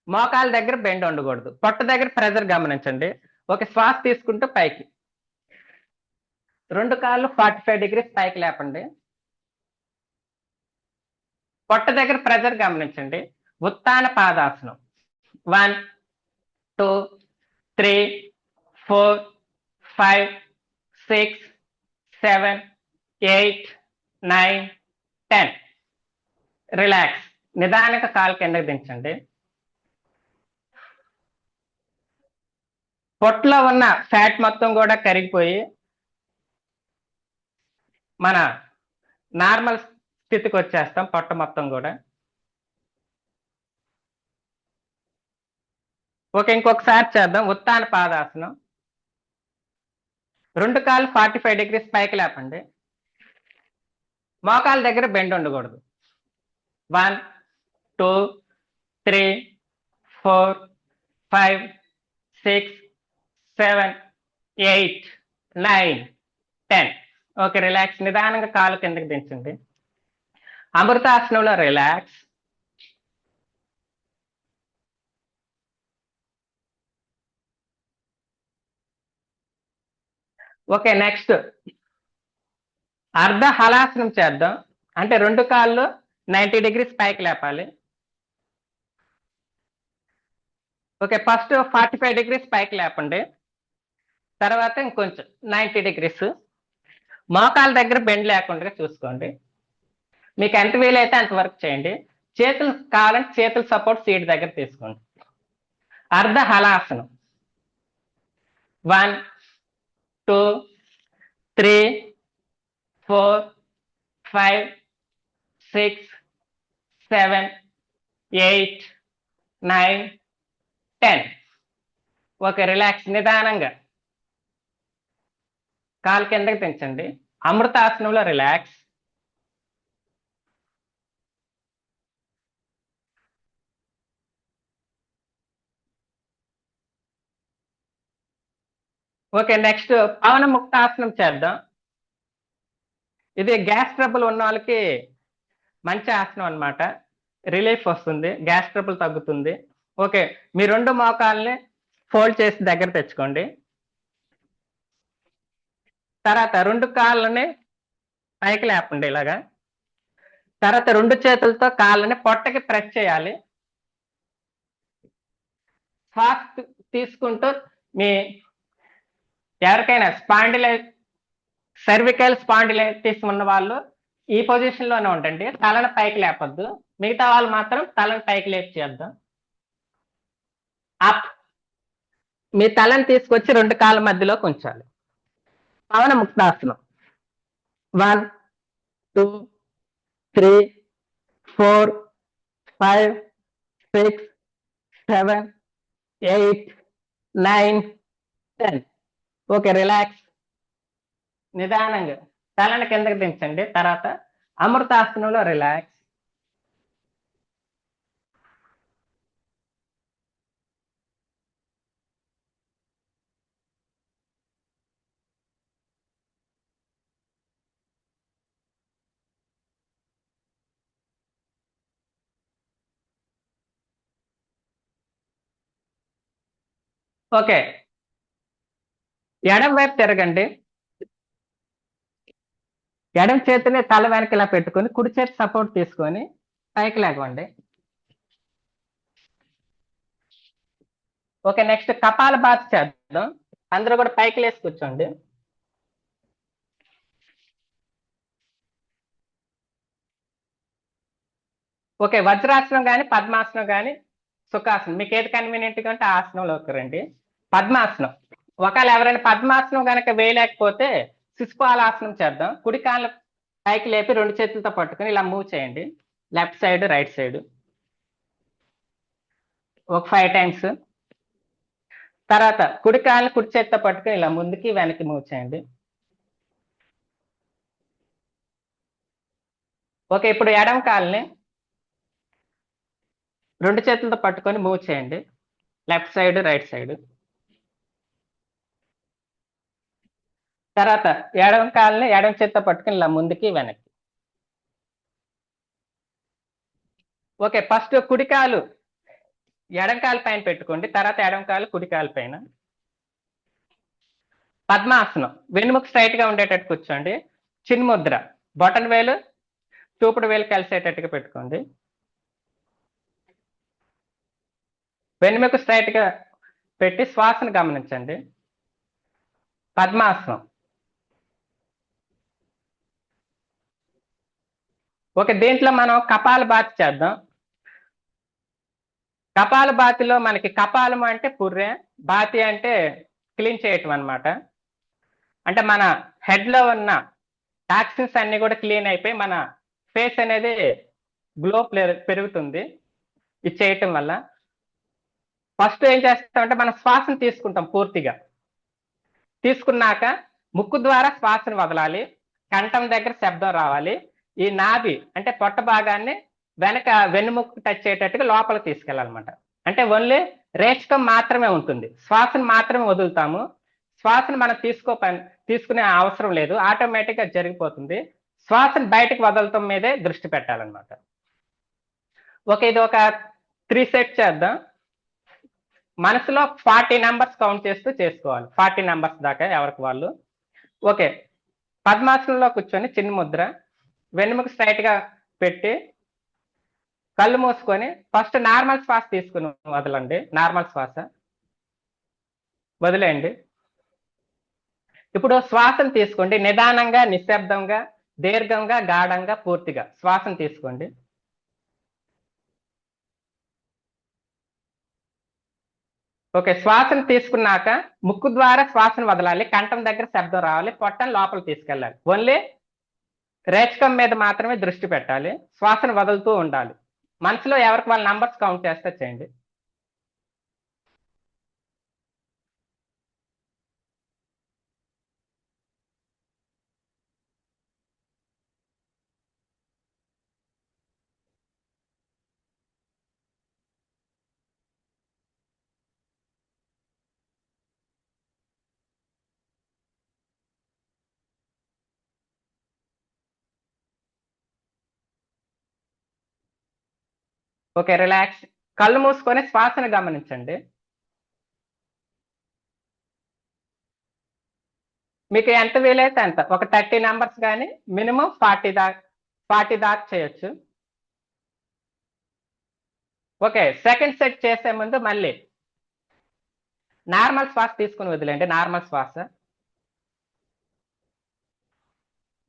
మోకాళ్ళ దగ్గర బెండ్ ఉండకూడదు. పొట్ట దగ్గర ప్రెజర్ గమనించండి. ఒక శ్వాస తీసుకుంటూ పైకి 2 కాళ్ళు 45 degrees పైకి లేపండి. పొట్ట దగ్గర ప్రెజర్ గమనించండి. ఉత్తాన పాదాసనం. 1 2 3 4 5 6 7 8 9 10. రిలాక్స్. నిదానంగా కాలు కిందకి దించండి. పొట్టలో ఉన్న ఫ్యాట్ మొత్తం కూడా కరిగిపోయి మన నార్మల్ స్థితికి వచ్చేస్తాం. పొట్ట మొత్తం కూడా. ఓకే, ఇంకొకసారి చేద్దాం ఉత్తాన పాదాసనం. 2 కాళ్ళు 45 degrees పైకి లేపండి. మోకాళ్ళ దగ్గర బెండ్ ఉండకూడదు. 1 2 3 4 5 6 7 8 9 10. Okay, relax. నిదానంగా కాలు కిందకి దించండి. అమృతాసనంలో రిలాక్స్. ఓకే, నెక్స్ట్ అర్ధ హలాసనం చేద్దాం. అంటే 2 కాళ్ళు 90 degrees పైకి లేపాలి. ఓకే, ఫస్ట్ 45 degrees పైకి లేపండి. తర్వాత ఇంకొంచెం 90 degrees. మోకాళ్ళ దగ్గర బెండ్ లేకుండా చూసుకోండి. మీకు ఎంత వీలైతే అంతవరకు చేయండి. చేతులు కావాలంటే చేతుల సపోర్ట్ సీట్ దగ్గర తీసుకోండి. అర్ధ హలాసనం. 1 2 3 4 5 6 7 8 9 10. Okay, relax. నిదానంగా కాలు కిందకి దించండి. అమృతాసనంలో రిలాక్స్. ఓకే, నెక్స్ట్ పవన ముక్తాసనం చేద్దాం. ఇది గ్యాస్ ట్రబుల్ ఉన్న వాళ్ళకి మంచి ఆసనం అన్నమాట. రిలీఫ్ వస్తుంది, గ్యాస్ ట్రబుల్ తగ్గుతుంది. ఓకే, మీ 2 మోకాల్ని ఫోల్డ్ చేసి దగ్గర తెచ్చుకోండి. తర్వాత 2 కాళ్ళని పైకి లేపండి ఇలాగా. తర్వాత 2 చేతులతో కాళ్ళని పొట్టకి ప్రెస్ చేయాలి. శ్వాస తీసుకుంటూ మీ ఎవరికైనా సర్వికల్ స్పాండిలైటిస్ ఉన్న వాళ్ళు ఈ పొజిషన్ లోనే ఉండండి. తలను పైకి లేపొద్దు. మిగతా వాళ్ళు మాత్రం తలను పైకి లేపి చేద్దాం. అప్. మీ తలని తీసుకొచ్చి 2 కాళ్ళ మధ్యలోకి ఉంచాలి. పవన ముక్తాసనం. 1 2 3 4 5 6 7, 8, 9, 10. Okay, relax. నిదానంగా తలని కిందకి దించండి. తర్వాత అమృతాసనంలో రిలాక్స్. ఓకే, ఎడం వైపు తిరగండి. ఎడం చేతిని తల వెనక ఇలా పెట్టుకొని కుడి చేతి సపోర్ట్ తీసుకొని పైకి లేకండి. ఓకే, నెక్స్ట్ కపాల బాత్ చేద్దాం. అందరూ కూడా పైకి లేసి కూర్చోండి. ఓకే, వజ్రాసనం కానీ పద్మాసనం కానీ సుఖాసనం మీకు ఏది కన్వీనియంట్గా ఉంటే ఆ ఆసనంలోకి రండి. పద్మాసనం. ఒకవేళ ఎవరైనా పద్మాసనం కనుక వేయలేకపోతే శిశుపాలాసనం చేద్దాం. కుడి కాళ్ళు పైకి లేపి రెండు చేతులతో పట్టుకొని ఇలా మూవ్ చేయండి. లెఫ్ట్ సైడ్ రైట్ సైడ్ ఒక 5 టైమ్స్. తర్వాత కుడి కాళ్ళు కుడి చేతితో పట్టుకొని ఇలా ముందుకి వెనక్కి మూవ్ చేయండి. ఓకే, ఇప్పుడు ఎడం కాళ్ళని రెండు చేతులతో పట్టుకొని మూవ్ చేయండి. Left side right side. తర్వాత ఎడం కాళ్ళని ఎడం చేత్తో పట్టుకుని ఇలా ముందుకి వెనక్కి. ఓకే, ఫస్ట్ కుడికాలు ఎడం కాలు పైన పెట్టుకోండి. తర్వాత ఎడం కాలు కుడి కాలు పైన. పద్మాసనం. వెన్నుముక స్ట్రైట్ గా ఉండేటట్టు కూర్చోండి. చిన్ముద్ర. బొటన్ వేలు చూపుడు వేలు కలిసేటట్టుగా పెట్టుకోండి. వెన్నుముక స్ట్రైట్ గా పెట్టి శ్వాసను గమనించండి. పద్మాసనం. ఓకే, దీంట్లో మనం కపాల బాత్ చేద్దాం. కపాల బాతిలో మనకి కపాలం అంటే పుర్రె, బాతి అంటే క్లీన్ చేయటం అనమాట. అంటే మన హెడ్ లో ఉన్న టాక్సిన్స్ అన్ని కూడా క్లీన్ అయిపోయి మన ఫేస్ అనేది గ్లో పెరుగుతుంది ఇది చేయటం వల్ల. ఫస్ట్ ఏం చేస్తామంటే మనం శ్వాసను తీసుకుంటాం పూర్తిగా. తీసుకున్నాక ముక్కు ద్వారా శ్వాసను వదలాలి. కంఠం దగ్గర శబ్దం రావాలి. ఈ నాభి అంటే పొట్ట భాగాన్ని వెనక వెన్నుముక్కు టచ్ అయ్యేటట్టుగా లోపలికి తీసుకెళ్ళాలన్నమాట. అంటే ఓన్లీ రేచకం మాత్రమే ఉంటుంది, శ్వాసను మాత్రమే వదులుతాము. శ్వాసను మనం తీసుకునే అవసరం లేదు, ఆటోమేటిక్ గా జరిగిపోతుంది. శ్వాసను బయటకు వదలటం మీదే దృష్టి పెట్టాలన్నమాట. ఓకే, ఇది ఒక 3 సెట్స్ చేద్దాం. మనసులో 40 నెంబర్స్ కౌంట్ చేస్తూ చేసుకోవాలి. 40 నెంబర్స్ దాకా ఎవరికి వాళ్ళు. ఓకే, పద్మాసనంలో కూర్చొని చిన్న ముద్ర, వెన్నుముక స్ట్రైట్ గా పెట్టి కళ్ళు మూసుకొని ఫస్ట్ నార్మల్ శ్వాస తీసుకుని వదలండి. నార్మల్ శ్వాస వదిలేయండి. ఇప్పుడు శ్వాసను తీసుకోండి. నిదానంగా, నిశ్శబ్దంగా, దీర్ఘంగా, గాఢంగా, పూర్తిగా శ్వాసను తీసుకోండి. ఓకే, శ్వాసను తీసుకున్నాక ముక్కు ద్వారా శ్వాసను వదలాలి. కంఠం దగ్గర శబ్దం రావాలి. పొట్టను లోపల తీసుకెళ్ళాలి. ఓన్లీ రేచకం మీద మాత్రమే దృష్టి పెట్టాలి. శ్వాసను వదులుతూ ఉండాలి. మనసులో ఎవరికి వాళ్ళ నంబర్స్ కౌంట్ చేస్తే చేయండి. Okay, relax. కళ్ళు మూసుకొని శ్వాసను గమనించండి. మీకు ఎంత వీలైతే అంత, ఒక 30 నెంబర్స్ కానీ మినిమం 40 దాకా చేయొచ్చు. ఓకే, సెకండ్ సెట్ చేసే ముందు మళ్ళీ నార్మల్ శ్వాస తీసుకుని వదిలేండి. నార్మల్ శ్వాస.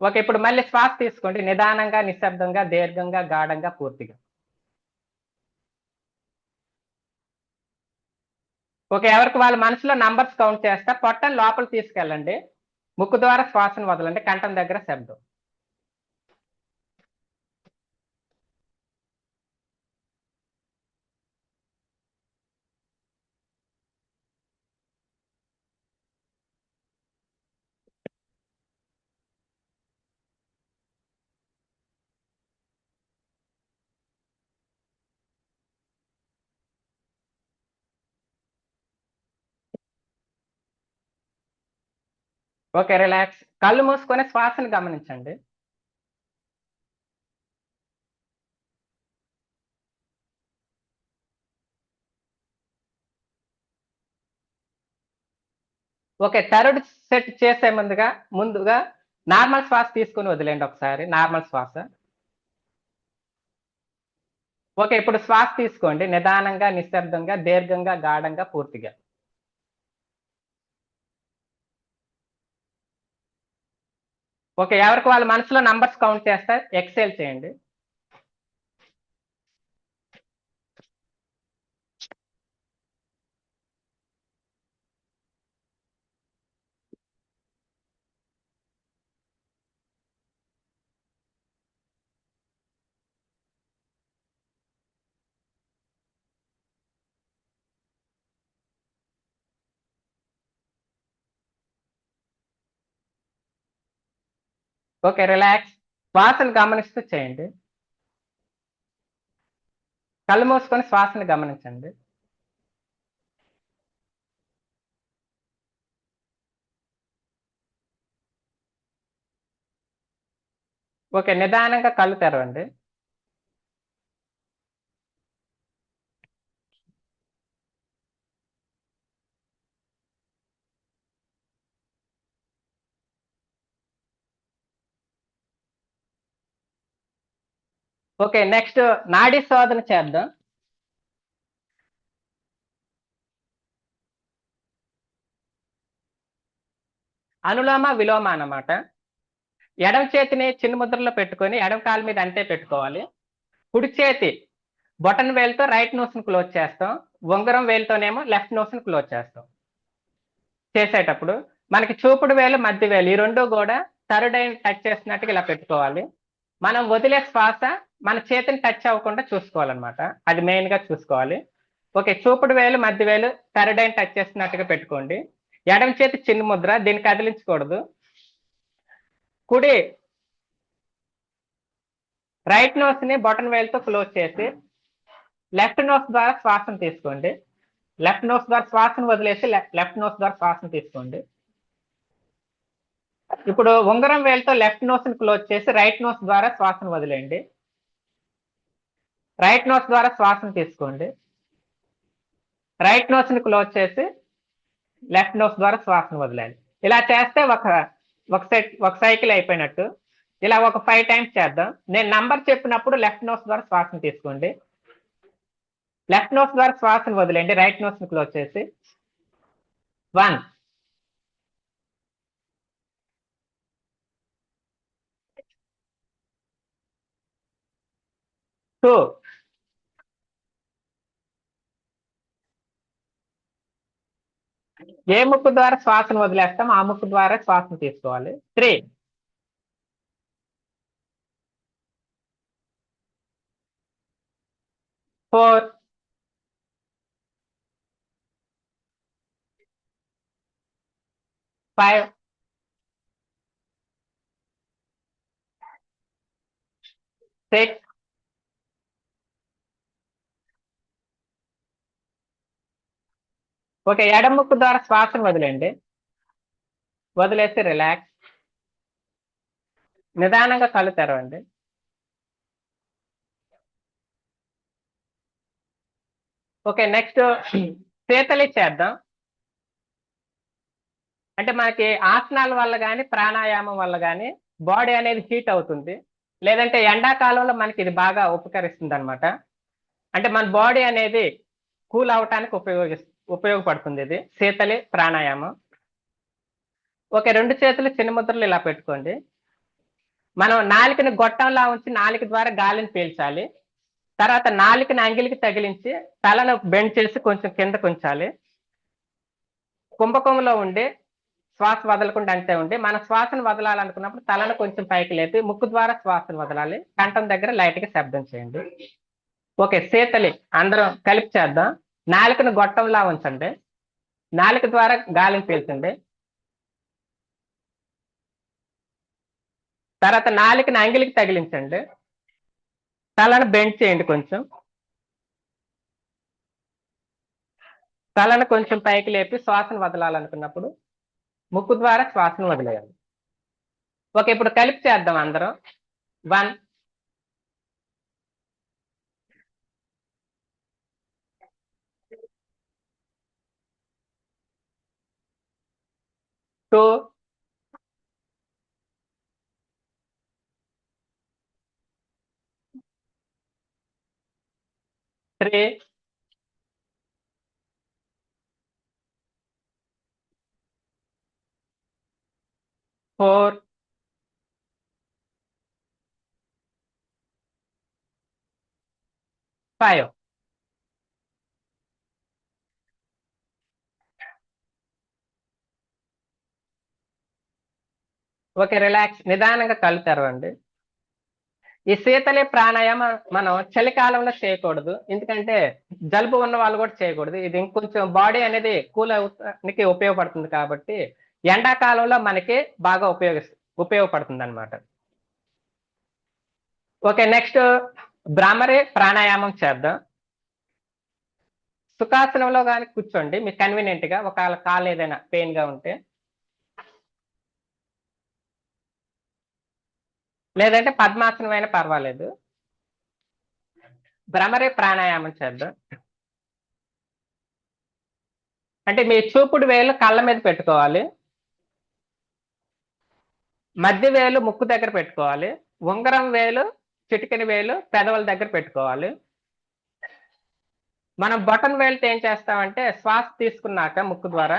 ఓకే, ఇప్పుడు మళ్ళీ శ్వాస తీసుకోండి. నిదానంగా, నిశ్శబ్దంగా, దీర్ఘంగా, గాఢంగా, పూర్తిగా. ఓకే, ఎవరికి వాళ్ళ మనసులో నంబర్స్ కౌంట్ చేస్తా. పొట్టను లోపల తీసుకెళ్ళండి. ముక్కు ద్వారా శ్వాసను వదలండి. కంఠం దగ్గర శబ్దం. Okay, relax. కళ్ళు మూసుకొని శ్వాసను గమనించండి. ఓకే, థర్డ్ సెట్ చేసే ముందుగా నార్మల్ శ్వాస తీసుకుని వదిలేండి ఒకసారి. నార్మల్ శ్వాస. ఓకే, ఇప్పుడు శ్వాస తీసుకోండి నిదానంగా, నిశ్శబ్దంగా, దీర్ఘంగా, గాఢంగా, పూర్తిగా. ఓకే, ఎవరికి వాళ్ళ మనసులో నంబర్స్ కౌంట్ చేస్తే ఎక్సేల్ చేయండి. Okay, relax. శ్వాసను గమనిస్తూ చేయండి. కళ్ళు మూసుకొని శ్వాసను గమనించండి. ఓకే, నిదానంగా కళ్ళు తెరవండి. ఓకే, నెక్స్ట్ నాడీ శోధన చేద్దాం. అనులోమ విలోమ అన్నమాట. ఎడమ చేతిని చిన్న ముద్రలో పెట్టుకొని ఎడమ కాలు మీద అంతే పెట్టుకోవాలి. కుడి చేతి బొటన్ వేలుతో రైట్ నోస్ ని క్లోజ్ చేస్తాం. ఉంగరం వేలుతోనేమో లెఫ్ట్ నోస్ ని క్లోజ్ చేస్తాం. చేసేటప్పుడు మనకి చూపుడు వేలు, మధ్య వేలు ఈ రెండు కూడా థర్డ్ ఐ టచ్ చేసినట్టుగా ఇలా పెట్టుకోవాలి. మనం వదిలే శ్వాస మన చేతిని టచ్ అవ్వకుండా చూసుకోవాలన్నమాట. అది మెయిన్ గా చూసుకోవాలి. ఓకే, చూపుడు వేలు, మధ్య వేలు థర్డ్ ఐ టచ్ చేసినట్టుగా పెట్టుకోండి. ఎడమ చేతి చిన్న ముద్ర, దీన్ని కదిలించకూడదు. కుడి రైట్ నోస్ ని బొటన్ వేలుతో క్లోజ్ చేసి లెఫ్ట్ నోస్ ద్వారా శ్వాసను తీసుకోండి. లెఫ్ట్ నోస్ ద్వారా శ్వాసను వదిలేసి లెఫ్ట్ నోస్ ద్వారా శ్వాసను తీసుకోండి. ఇప్పుడు ఉంగరం వేలుతో లెఫ్ట్ నోస్ ని క్లోజ్ చేసి రైట్ నోస్ ద్వారా శ్వాసను వదిలేయండి. రైట్ నోస్ ద్వారా శ్వాసను తీసుకోండి. రైట్ నోస్ ని క్లోజ్ చేసి లెఫ్ట్ నోస్ ద్వారా శ్వాసను వదిలేయండి. ఇలా చేస్తే ఒక సైకిల్ అయిపోయినట్టు. ఇలా ఒక 5 టైమ్స్ చేద్దాం. నేను నంబర్ చెప్పినప్పుడు లెఫ్ట్ నోస్ ద్వారా శ్వాసను తీసుకోండి. లెఫ్ట్ నోస్ ద్వారా శ్వాసను వదిలేండి. రైట్ నోస్ ని క్లోజ్ చేసి 1 2 ఏ ముక్కు ద్వారా శ్వాసను వదిలేస్తాం ఆ ముక్కు ద్వారా శ్వాసను తీసుకోవాలి. 3 4 5 6 ఓకే, ఎడమ ముక్కు ద్వారా శ్వాసను వదిలేండి. వదిలేసి రిలాక్స్. నిదానంగా కళ్ళు తెరవండి. ఓకే, నెక్స్ట్ శీతలి చేద్దాం. అంటే మనకి ఆసనాల వల్ల కానీ ప్రాణాయామం వల్ల కానీ బాడీ అనేది హీట్ అవుతుంది. లేదంటే ఎండాకాలంలో మనకి ఇది బాగా ఉపకరిస్తుంది అనమాట. అంటే మన బాడీ అనేది కూల్ అవటానికి ఉపయోగపడుతుంది ఇది శీతలి ప్రాణాయామం. ఓకే, 2 చేతులు చిన్న ముద్రలు ఇలా పెట్టుకోండి. మనం నాలుకని గొట్టంలా ఉంచి నాలుక ద్వారా గాలిని పీల్చాలి. తర్వాత నాలుకని అంగిలికి తగిలించి తలను బెండ్ చేసి కొంచెం కిందకు ఉంచాలి. కుంభకంలో ఉండి శ్వాస వదలకుండా అంతే ఉండి మన శ్వాసను వదలాలనుకున్నప్పుడు తలను కొంచెం పైకి లేపి ముక్కు ద్వారా శ్వాసను వదలాలి. కంఠం దగ్గర లైట్ గా శబ్దం చేయండి. ఓకే, శీతలి అందరం కలిపి చేద్దాం. నాలుకను గొట్టంలా ఉంచండి. నాలుక ద్వారా గాలిని పీల్చండి. తర్వాత నాలుకని అంగిలికి తగిలించండి. తలను బెండ్ చేయండి కొంచెం. తలను కొంచెం పైకి లేపి శ్వాసను వదలాలనుకున్నప్పుడు ముక్కు ద్వారా శ్వాసను వదిలేయాలి. ఓకే, ఇప్పుడు కలిపి చేద్దాం అందరం. 1 2 3 4 5. Okay, relax. నిదానంగా కళ్ళు తెరవండి. ఈ శీతలి ప్రాణాయామం మనం చలికాలంలో చేయకూడదు, ఎందుకంటే జలుబు ఉన్న వాళ్ళు కూడా చేయకూడదు. ఇది ఇంకొంచెం బాడీ అనేది కూల్ అవడానికి ఉపయోగపడుతుంది కాబట్టి ఎండాకాలంలో మనకి బాగా ఉపయోగపడుతుంది అనమాట. ఓకే, నెక్స్ట్ భ్రామరి ప్రాణాయామం చేద్దాం. సుఖాసనంలో కానీ కూర్చోండి మీకు కన్వీనియంట్ గా, ఒకవేళ కాలు ఏదైనా పెయిన్ గా ఉంటే, లేదంటే పద్మాసనం అయినా పర్వాలేదు. భ్రమరి ప్రాణాయామం చేద్దాం. అంటే మీ చూపుడు వేలు కళ్ళ మీద పెట్టుకోవాలి, మధ్య వేలు ముక్కు దగ్గర పెట్టుకోవాలి, ఉంగరం వేలు చిటికెన వేలు పెదవుల దగ్గర పెట్టుకోవాలి. మనం బటన్ వేలుతో ఏం చేస్తామంటే శ్వాస తీసుకున్నాక ముక్కు ద్వారా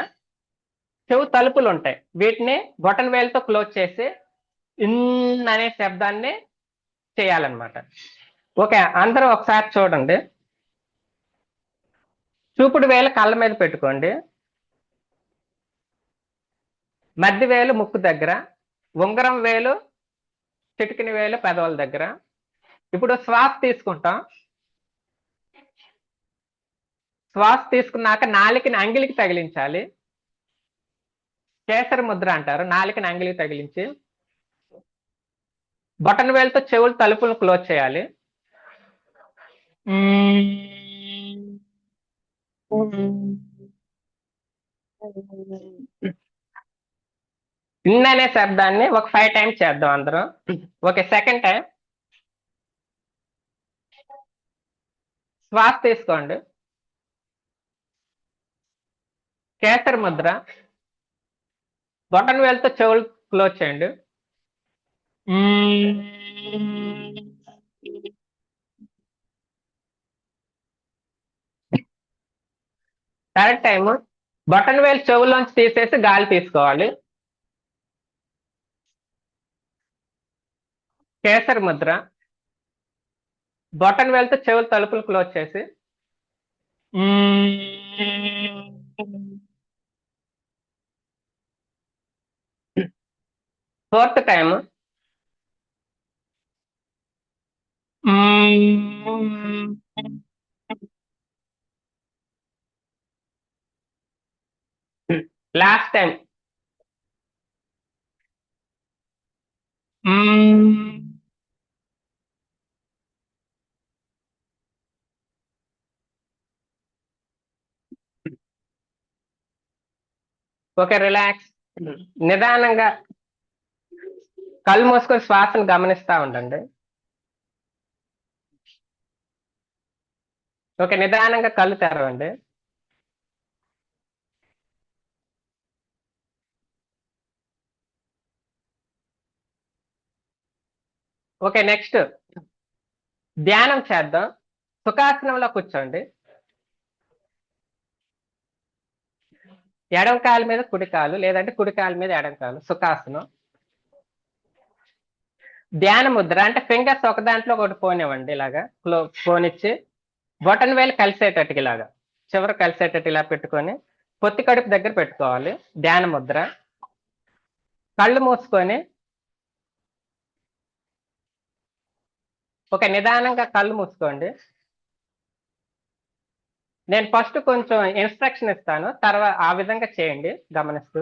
చెవు తలుపులు ఉంటాయి, వీటిని బటన్ వేలుతో క్లోజ్ చేసి ఇన్ అనే శబ్దాన్ని చేయాలన్నమాట. ఓకే, అందరూ ఒకసారి చూడండి. చూపుడు వేలు కళ్ళ మీద పెట్టుకోండి, మధ్య వేలు ముక్కు దగ్గర, ఉంగరం వేలు చిటికిన వేలు పెదవుల దగ్గర. ఇప్పుడు శ్వాస తీసుకుంటాం. శ్వాస తీసుకున్నాక నాలికని అంగిలికి తగిలించాలి, కేసరి ముద్ర అంటారు. నాలికని అంగిలికి తగిలించి బటన్ వేలుతో చెవులు తలుపులను క్లోజ్ చేయాలి. ఇన్ అనే శబ్దాన్ని ఒక 5 టైమ్స్ చేద్దాం అందరం. ఓకే, సెకండ్ టైం శ్వాస తీసుకోండి, కేసరి ముద్ర, బటన్ వేలుతో చెవులు క్లోజ్ చేయండి. థర్డ్ టైం బటన్ వేలు చెవుల్లోంచి తీసేసి గాలి తీసుకోవాలి, కేసరి ముద్ర, బటన్ వేలుతో చెవులు తలుపులు క్లోజ్ చేసి fourth time last time okay, relax. నిదానంగా కళ్ళు మూసుకొని శ్వాసను గమనిస్తా ఉండండి. ఓకే, నిదానంగా కళ్ళు తెరవండి. ఓకే, నెక్స్ట్ ధ్యానం చేద్దాం. సుఖాసనంలో కూర్చోండి, ఎడమ కాలు మీద కుడి కాలు, లేదంటే కుడి కాలు మీద ఎడమ కాలు, సుఖాసనం. ధ్యాన ముద్ర అంటే ఫింగర్స్ ఒక దాంట్లో ఒకటి పోనివ్వండి, ఇలాగా పోనిచ్చి బొటన్ వేలు కలిసేటట్టుగా ఇలాగా చివరి కలిసేటట్టు ఇలా పెట్టుకొని పొత్తి కడుపు దగ్గర పెట్టుకోవాలి. ధ్యాన ముద్ర. కళ్ళు మూసుకొని ఒక నిదానంగా కళ్ళు మూసుకోండి. నేను ఫస్ట్ కొంచెం ఇన్స్ట్రక్షన్ ఇస్తాను, తర్వాత ఆ విధంగా చేయండి గమనిస్తూ.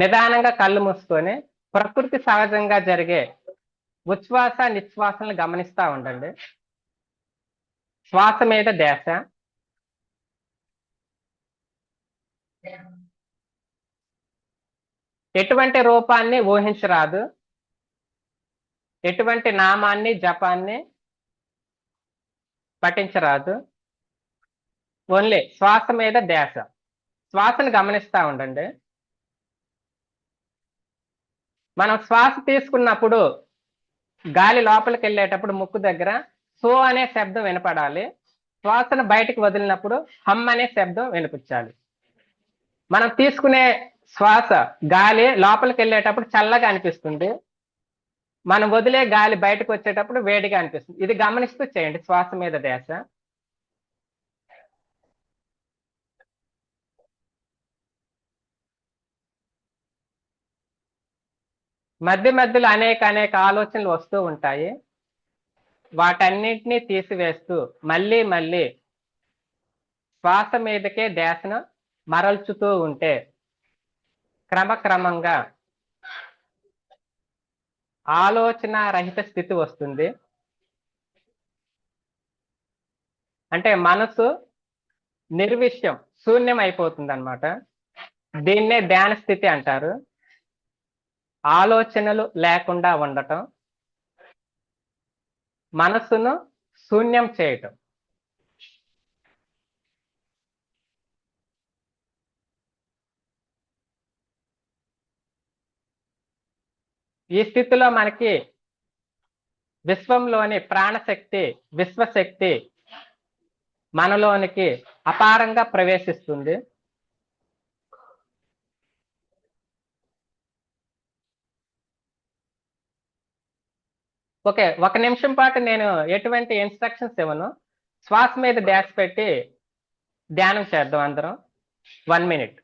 నిదానంగా కళ్ళు మూసుకొని ప్రకృతి సహజంగా జరిగే ఉచ్ఛ్వాస నిశ్వాసలను గమనిస్తా ఉండండి. శ్వాస మీద ధ్యాస. ఎటువంటి రూపాన్ని ఊహించరాదు, ఎటువంటి నామాన్ని జపాన్ని పఠించరాదు. ఓన్లీ శ్వాస మీద ధ్యాస. శ్వాసను గమనిస్తూ ఉండండి. మనం శ్వాస తీసుకున్నప్పుడు గాలి లోపలికి వెళ్ళేటప్పుడు ముక్కు దగ్గర సో అనే శబ్దం వినపడాలి. శ్వాసను బయటకు వదిలినప్పుడు హమ్ అనే శబ్దం వినిపించాలి. మనం తీసుకునే శ్వాస గాలి లోపలికి వెళ్ళేటప్పుడు చల్లగా అనిపిస్తుంది, మనం వదిలే గాలి బయటకు వచ్చేటప్పుడు వేడిగా అనిపిస్తుంది. ఇది గమనిస్తూ చేయండి శ్వాస మీద ధ్యాస. మధ్య మధ్యలో అనేక ఆలోచనలు వస్తూ ఉంటాయి. వాటన్నిటినీ తీసివేస్తూ మళ్ళీ మళ్ళీ శ్వాస మీదకే ధ్యాసను మరల్చుతూ ఉంటే క్రమక్రమంగా ఆలోచన రహిత స్థితి వస్తుంది. అంటే మనసు నిర్విషయం, శూన్యం అయిపోతుంది అన్నమాట. దీన్నే ధ్యాన స్థితి అంటారు. ఆలోచనలు లేకుండా ఉండటం, మనస్సును శూన్యం చేయటం. ఈ స్థితిలో మనకి విశ్వంలోని ప్రాణశక్తి, విశ్వశక్తి మనలోనికి అపారంగా ప్రవేశిస్తుంది. ఓకే, 1 నిమిషం పాటు నేను ఎటువంటి ఇన్స్ట్రక్షన్స్ ఇవ్వను. శ్వాస మీద ధ్యాస పెట్టి ధ్యానం చేద్దాం అందరం. 1 minute.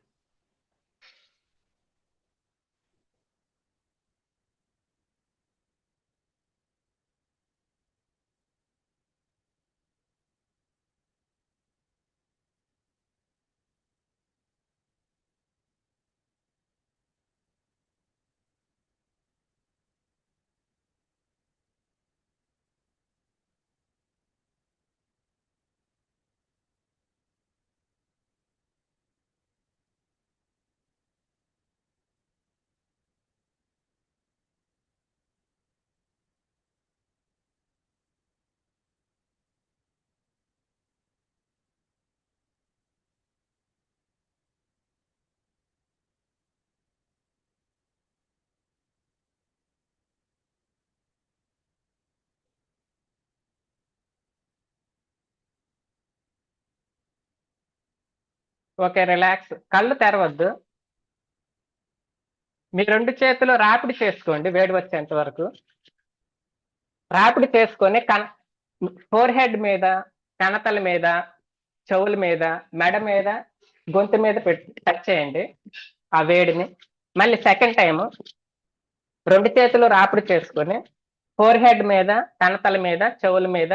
Okay, relax. కళ్ళు తెరవద్దు. మీ 2 చేతులు రాపిడి చేసుకోండి వేడి వచ్చేంత వరకు. రాపిడి చేసుకొని ఫోర్ హెడ్ మీద, కణతల మీద, చెవుల మీద, మెడ మీద, గొంతు మీద పెట్టి టచ్ చేయండి ఆ వేడిని. మళ్ళీ సెకండ్ టైం 2 చేతులు రాపిడి చేసుకొని ఫోర్ హెడ్ మీద, కణతల మీద, చెవుల మీద,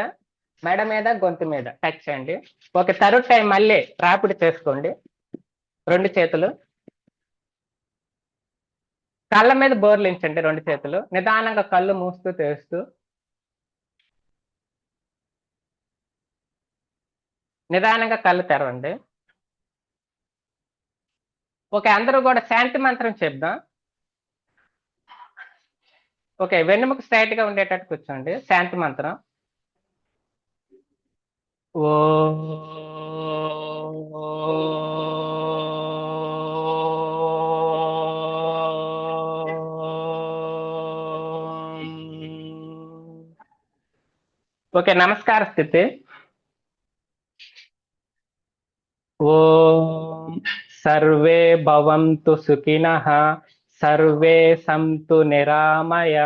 మెడ మీద, గొంతు మీద టచ్ చేయండి. ఓకే, థర్డ్ టైం మళ్ళీ రాపిడి చేసుకోండి 2 చేతులు. కళ్ళ మీద బోర్లించండి 2 చేతులు. నిదానంగా కళ్ళు మూస్తూ తెరుస్తూ నిదానంగా కళ్ళు తెరవండి. ఓకే, అందరూ కూడా శాంతి మంత్రం చెప్దాం. ఓకే, వెన్నుముక స్ట్రైట్ గా ఉండేటట్టు కూర్చోండి. శాంతి మంత్రం. ఓ ఓకే, నమస్కార స్థితి. ఓం సర్వే భవంతు సుఖినః, సర్వే సంతు నిరామయ,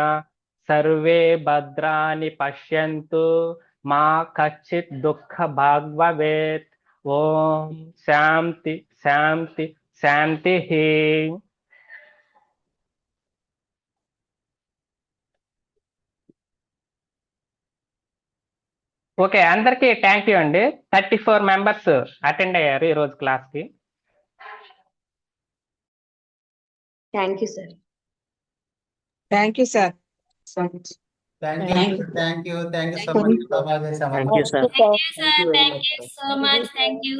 సర్వే భద్రాని పశ్యంతు, మా కచ్చిత్ దుఃఖ భాగ్ భవేత్. ఓం శాంతి శాంతి శాంతి. ఓకే, అందరికీ థ్యాంక్ యూ అండి. 34 మెంబర్స్ అటెండ్ అయ్యారు ఈ రోజు క్లాస్ కి. Thank you sir. Thank you sir. Thank you so much. Thank you, sir. Thank you so much. Thank you.